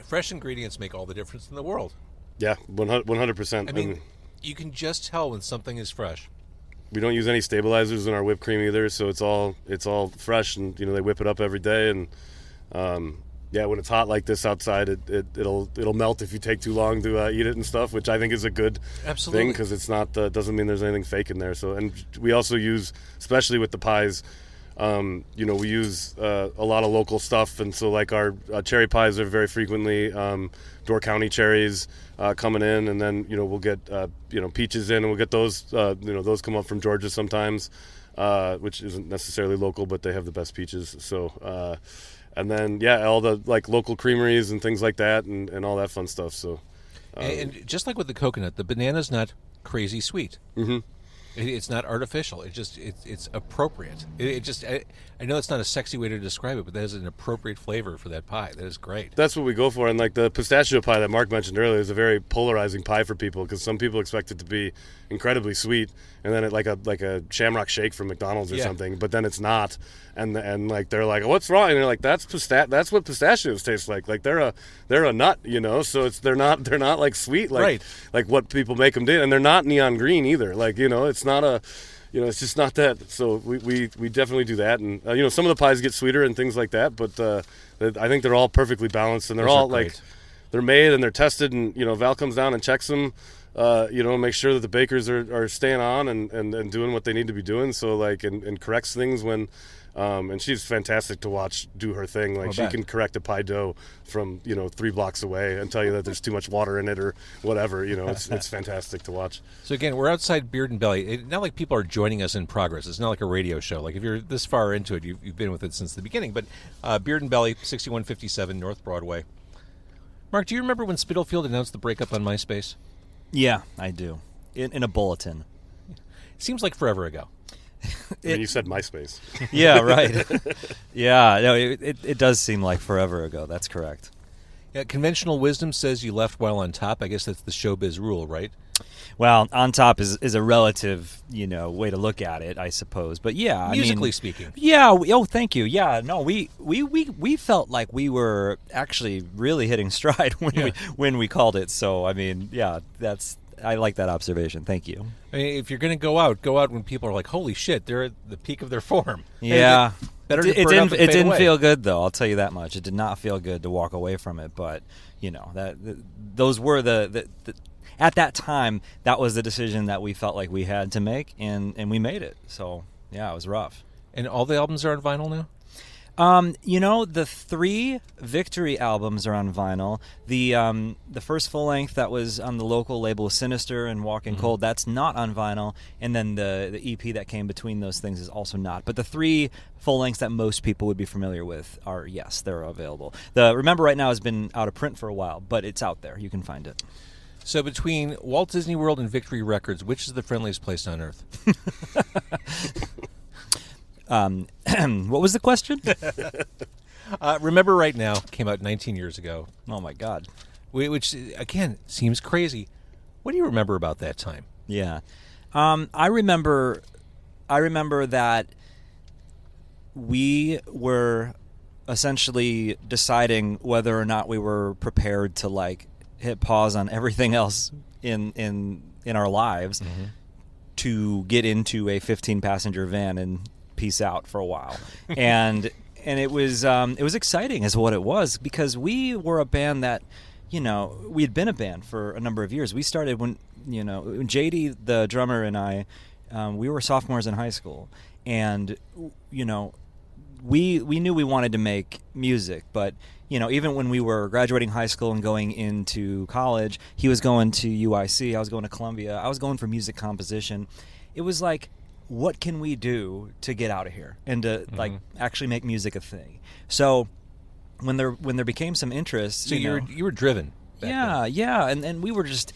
A: Fresh ingredients make all the difference in the world.
C: Yeah, 100%.
A: I mean, you can just tell when something is fresh.
C: we don't use any stabilizers in our whipped cream either, so it's all fresh, and they whip it up every day, and yeah, when it's hot like this outside, it'll melt if you take too long to eat it and stuff, which I think is a good
A: Absolutely.
C: thing, because it's not doesn't mean there's anything fake in there. So, and we also use, especially with the pies, we use a lot of local stuff, and so like our cherry pies are very frequently Door County cherries coming in, and then we'll get peaches in, and we'll get those those come up from Georgia sometimes, which isn't necessarily local, but they have the best peaches. So and then all the like local creameries and things like that, and all that fun stuff. So
A: and just like with the coconut, the banana's not crazy sweet.
C: Mm-hmm.
A: It's not artificial. It's appropriate. I know it's not a sexy way to describe it, but that is an appropriate flavor for that pie. That is great.
C: That's what we go for. And like the pistachio pie that Mark mentioned earlier is a very polarizing pie for people, because some people expect it to be incredibly sweet, and then it like a Shamrock Shake from McDonald's or something, but then it's not. And like they're like, what's wrong? And they're like, that's what pistachios taste like. Like they're a nut, so they're not like sweet like what people make them do, and they're not neon green either. Like it's not a. It's just not that. So we definitely do that, and some of the pies get sweeter and things like that, but I think they're all perfectly balanced, and they're all like they're made and they're tested, and Val comes down and checks them, make sure that the bakers are staying on and doing what they need to be doing. So like and corrects things when. And she's fantastic to watch do her thing. Like she can correct a pie dough from 3 blocks away and tell you that there's too much water in it or whatever. It's fantastic to watch.
A: So again, we're outside Beard and Belly. It's not like people are joining us in progress. It's not like a radio show. Like if you're this far into it, you've been with it since the beginning. But Beard and Belly, 6157 North Broadway. Mark, do you remember when Spitalfield announced the breakup on MySpace?
D: Yeah, I do. In a bulletin.
A: It seems like forever ago.
C: You said MySpace.
D: Yeah, right. Yeah, no, it does seem like forever ago. That's correct.
A: Yeah, conventional wisdom says you left while on top. I guess that's the showbiz rule, right?
D: Well, on top is a relative, way to look at it, I suppose. But yeah,
A: musically speaking.
D: Yeah. Thank you. Yeah. No, we felt like we were actually really hitting stride when we called it. So I mean, yeah, I like that observation. Thank you.
A: I mean, if you're going to go out when people are like, "Holy shit, they're at the peak of their form."
D: Yeah.
A: Better
D: it
A: didn't
D: didn't feel good, though. I'll tell you that much. It did not feel good to walk away from it. But those were the at that time, that was the decision that we felt like we had to make, and we made it. So yeah, it was rough.
A: And all the albums are on vinyl now?
D: The 3 Victory albums are on vinyl. The first full length that was on the local label, Sinister and Walking Cold, that's not on vinyl. And then the EP that came between those things is also not. But the 3 full lengths that most people would be familiar with are, yes, they're available. The Remember Right Now has been out of print for a while, but it's out there. You can find it.
A: So between Walt Disney World and Victory Records, which is the friendliest place on earth?
D: What was the question?
A: Remember Right Now came out 19 years ago.
D: Oh my God.
A: Which, again, seems crazy. What do you remember about that time?
D: Yeah. I remember that we were essentially deciding whether or not we were prepared to like hit pause on everything else in our lives to get into a 15-passenger van and peace out for a while. And it was exciting is what it was, because we were a band that we had been a band for a number of years. We started when JD the drummer and I we were sophomores in high school, and we knew we wanted to make music, but even when we were graduating high school and going into college, he was going to UIC, I was going to Columbia, I was going for music composition. It was like, what can we do to get out of here and to like actually make music a thing? So when there became some interest.
A: So you were driven. Back then.
D: Yeah, and we were just,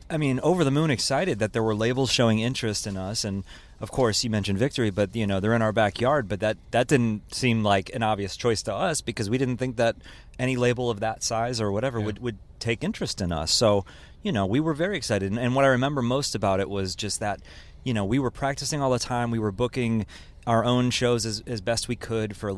D: I mean, over the moon excited that there were labels showing interest in us. And of course, you mentioned Victory, but they're in our backyard. But that didn't seem like an obvious choice to us because we didn't think that any label of that size or whatever would take interest in us. So we were very excited. And what I remember most about it was just that we were practicing all the time. We were booking our own shows as best we could for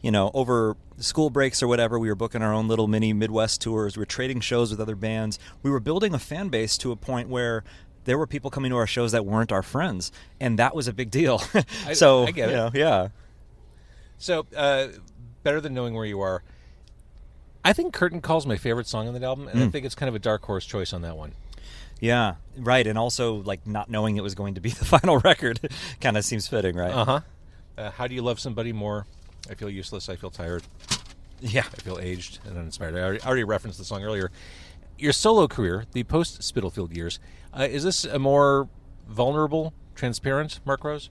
D: over school breaks or whatever. We were booking our own little mini Midwest tours. We were trading shows with other bands. We were building a fan base to a point where there were people coming to our shows that weren't our friends, and that was a big deal. So
A: I get it.
D: Yeah.
A: So Better Than Knowing Where You Are. I think Curtain Call's my favorite song on that album, and I think it's kind of a dark horse choice on that one.
D: Yeah, right, and also not knowing it was going to be the final record kind of seems fitting, right?
A: How do you love somebody more? I feel useless. I feel tired.
D: Yeah,
A: I feel aged and uninspired. I already referenced the song earlier. Your solo career, the post-Spitalfield years, is this a more vulnerable, transparent Mark Rose?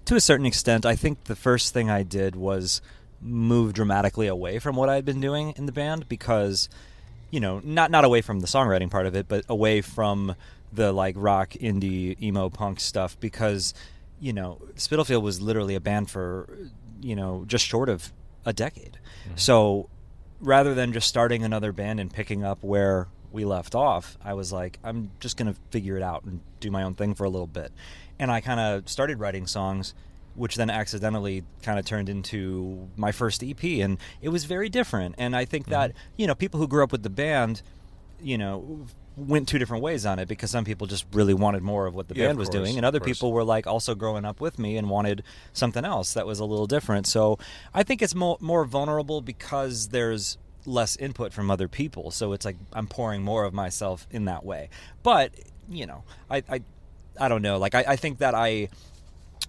D: To a certain extent. I think the first thing I did was move dramatically away from what I had been doing in the band because not away from the songwriting part of it, but away from the rock, indie, emo, punk stuff because, Spitalfield was literally a band for, just short of a decade. Mm-hmm. So rather than just starting another band and picking up where we left off, I was like, I'm just going to figure it out and do my own thing for a little bit. And I kind of started writing songs, which then accidentally kind of turned into my first EP, and it was very different. And I think that, people who grew up with the band, went two different ways on it because some people just really wanted more of what the band was doing, and other people were also growing up with me and wanted something else that was a little different. So I think it's more vulnerable because there's less input from other people. So it's like I'm pouring more of myself in that way. But, I don't know. I think that I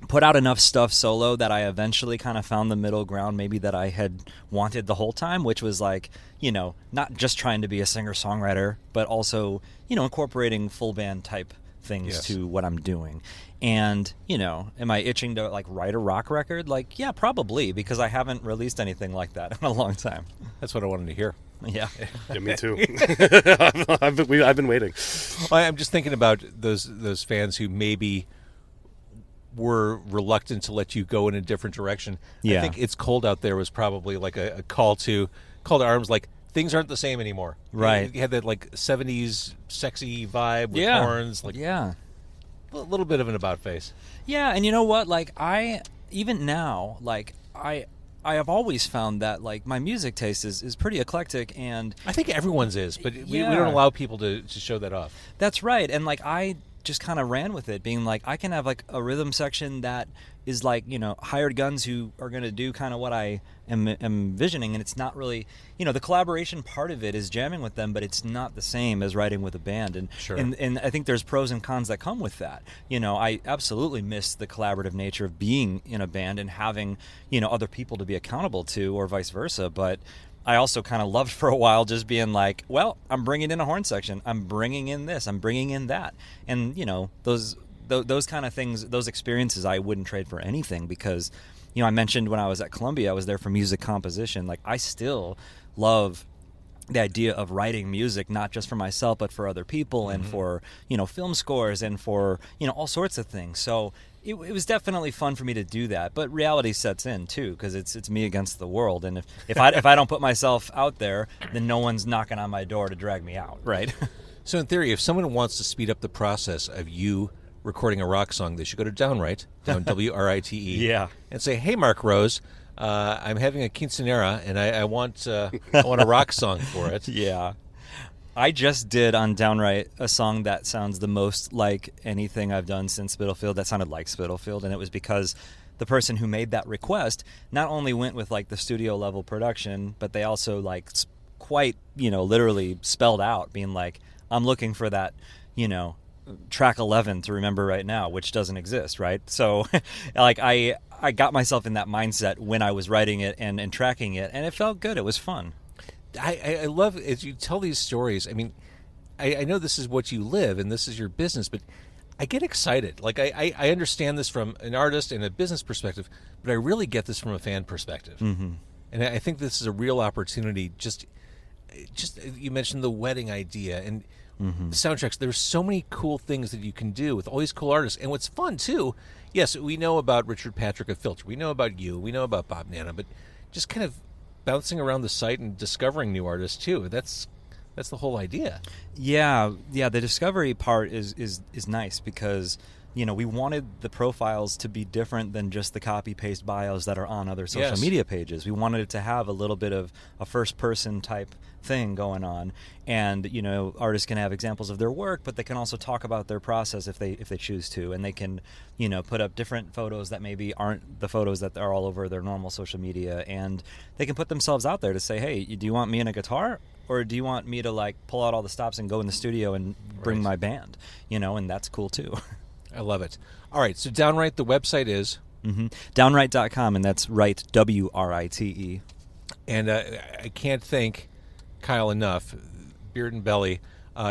D: put out enough stuff solo that I eventually kind of found the middle ground maybe that I had wanted the whole time, which was not just trying to be a singer-songwriter, but also, incorporating full band type things to what I'm doing. And, am I itching to write a rock record? Yeah, probably, because I haven't released anything like that in a long time.
A: That's what I wanted to hear.
D: Yeah.
C: Yeah, me too. I've been waiting.
A: Well, I'm just thinking about those fans who maybe were reluctant to let you go in a different direction.
D: Yeah.
A: I think It's Cold Out There was probably a call to arms, things aren't the same anymore.
D: Right.
A: You had that 70s sexy vibe with horns.
D: Yeah.
A: A little bit of an about face.
D: Yeah, and you know what? Even now, I have always found that my music taste is pretty eclectic, and
A: I think everyone's is, but we don't allow people to show that off.
D: That's right. And I just kind of ran with it, being I can have a rhythm section that is hired guns who are going to do kind of what I am envisioning, and it's not really, the collaboration part of it is jamming with them, but it's not the same as writing with a band. And
A: sure.
D: and I think there's pros and cons that come with that. I absolutely miss the collaborative nature of being in a band and having, other people to be accountable to, or vice versa. But I also kind of loved for a while just being well, I'm bringing in a horn section, I'm bringing in this, I'm bringing in that. And, those kind of things, those experiences I wouldn't trade for anything because, I mentioned when I was at Columbia, I was there for music composition. I still love the idea of writing music, not just for myself, but for other people and for, film scores and for, all sorts of things. So it was definitely fun for me to do that. But reality sets in, too, because it's me against the world. And if I don't put myself out there, then no one's knocking on my door to drag me out, right?
A: So in theory, if someone wants to speed up the process of you recording a rock song, they should go to Downwrite, Downwrite,
D: yeah,
A: and say, "Hey, Mark Rose, I'm having a quinceanera, and I want a rock song for it."
D: Yeah. I just did on Downwrite a song that sounds the most like anything I've done since Spitalfield. That sounded like Spitalfield, and it was because the person who made that request not only went with the studio level production, but they also quite literally spelled out, being I'm looking for that track 11 to remember right now, which doesn't exist, right? So I got myself in that mindset when I was writing it and tracking it, and it felt good. It was fun.
A: I love as you tell these stories. I mean, I know this is what you live and this is your business, but I get excited. I understand this from an artist and a business perspective, but I really get this from a fan perspective.
D: Mm-hmm.
A: And I think this is a real opportunity. Just you mentioned the wedding idea and the soundtracks. There's so many cool things that you can do with all these cool artists. And what's fun too, yes, we know about Richard Patrick of Filter. We know about you. We know about Bob Nanna. But just kind of bouncing around the site and discovering new artists too. That's the whole idea.
D: Yeah. The discovery part is nice because we wanted the profiles to be different than just the copy-paste bios that are on other social media pages. We wanted it to have a little bit of a first-person type thing going on. And, artists can have examples of their work, but they can also talk about their process if they choose to. And they can, put up different photos that maybe aren't the photos that are all over their normal social media. And they can put themselves out there to say, hey, do you want me in a guitar? Or do you want me to, pull out all the stops and go in the studio and bring my band? And that's cool, too.
A: I love it. All right, so Downwrite, the website is?
D: Downwrite.com, and that's Write, W-R-I-T-E.
A: And I can't thank Kyle enough, Beard and Belly.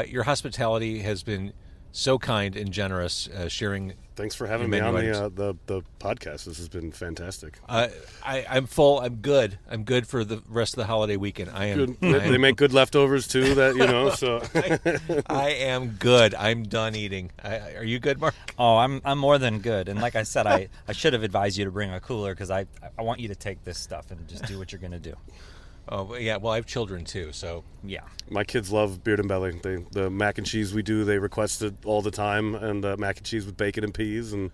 A: Your hospitality has been so kind and generous, sharing.
C: Thanks for having me on the podcast. This has been fantastic.
A: I'm full. I'm good. I'm good for the rest of the holiday weekend. I am.
C: Good. They make good leftovers too. So
A: I am good. I'm done eating. Are you good, Mark?
D: Oh, I'm more than good. And like I said, I should have advised you to bring a cooler because I want you to take this stuff and just do what you're gonna do.
A: Oh yeah, well I have children too, so
D: yeah.
C: My kids love Beard and Belly. The mac and cheese we do, they request it all the time, and mac and cheese with bacon and peas, and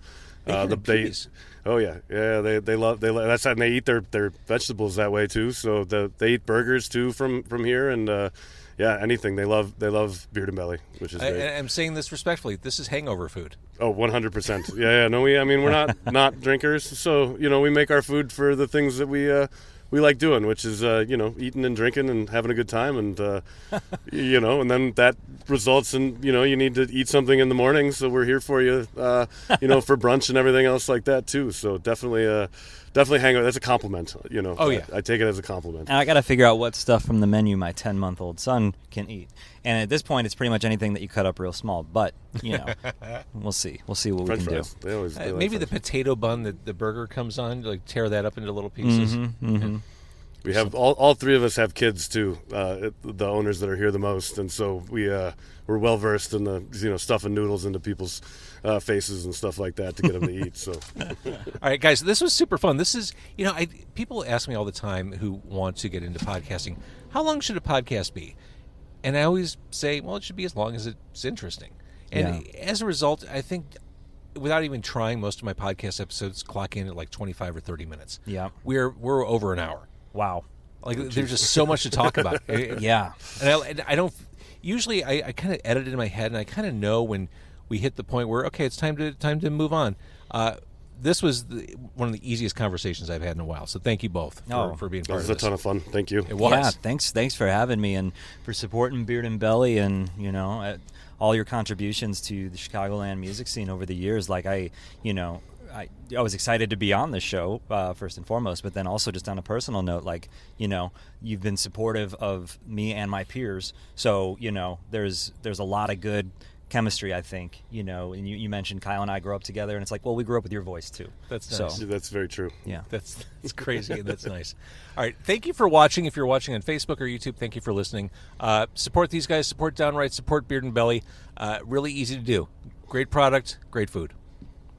A: peas.
C: Oh yeah, they love that's how, and they eat their vegetables that way too. So they eat burgers too from here, and anything they love Beard and Belly, which is great.
A: I'm saying this respectfully. This is hangover food.
C: Oh, 100%. Yeah. No, we're not drinkers, so we make our food for the things that we like doing, which is eating and drinking and having a good time, and and then that results in you need to eat something in the morning, so we're here for you for brunch and everything else like that too. So definitely hang out. That's a compliment.
A: Oh yeah,
C: I take it as a compliment.
D: And I got to figure out what stuff from the menu my 10-month-old son can eat. And at this point, it's pretty much anything that you cut up real small. But we'll see. We'll see what
C: French
D: we can
C: fries.
D: do.
C: They always
A: maybe the potato bun that the burger comes on, like tear that up into little pieces.
C: We have all three of us have kids too. The owners that are here the most, and so we're well versed in the stuffing noodles into people's faces and stuff like that to get them to eat. So,
A: all right, guys, this was super fun. This is people ask me all the time who want to get into podcasting, how long should a podcast be? And I always say, well, it should be as long as it's interesting. And as a result, I think without even trying, most of my podcast episodes clock in at like 25 or 30 minutes.
D: Yeah,
A: we're over an hour.
D: Wow.
A: There's just so much to talk about.
D: Yeah.
A: And I don't usually I kind of edit it in my head, and I kind of know when we hit the point where it's time to move on. This was one of the easiest conversations I've had in a while. So thank you both for being part of this.
C: It was a ton of fun. Thank you.
A: It was.
D: Yeah, thanks for having me and for supporting Beard and Belly and all your contributions to the Chicagoland music scene over the years. Like I was excited to be on this show first and foremost, but then also just on a personal note, you've been supportive of me and my peers. So there's a lot of good chemistry, I think. And you mentioned Kyle and I grew up together, and it's like, well, we grew up with your voice too.
A: That's nice.
C: So, that's very true.
D: Yeah,
A: that's crazy, and that's nice. All right, thank you for watching. If you're watching on Facebook or YouTube, thank you for listening. Support these guys. Support Downwrite. Support Beard and Belly. Really easy to do. Great product. Great food.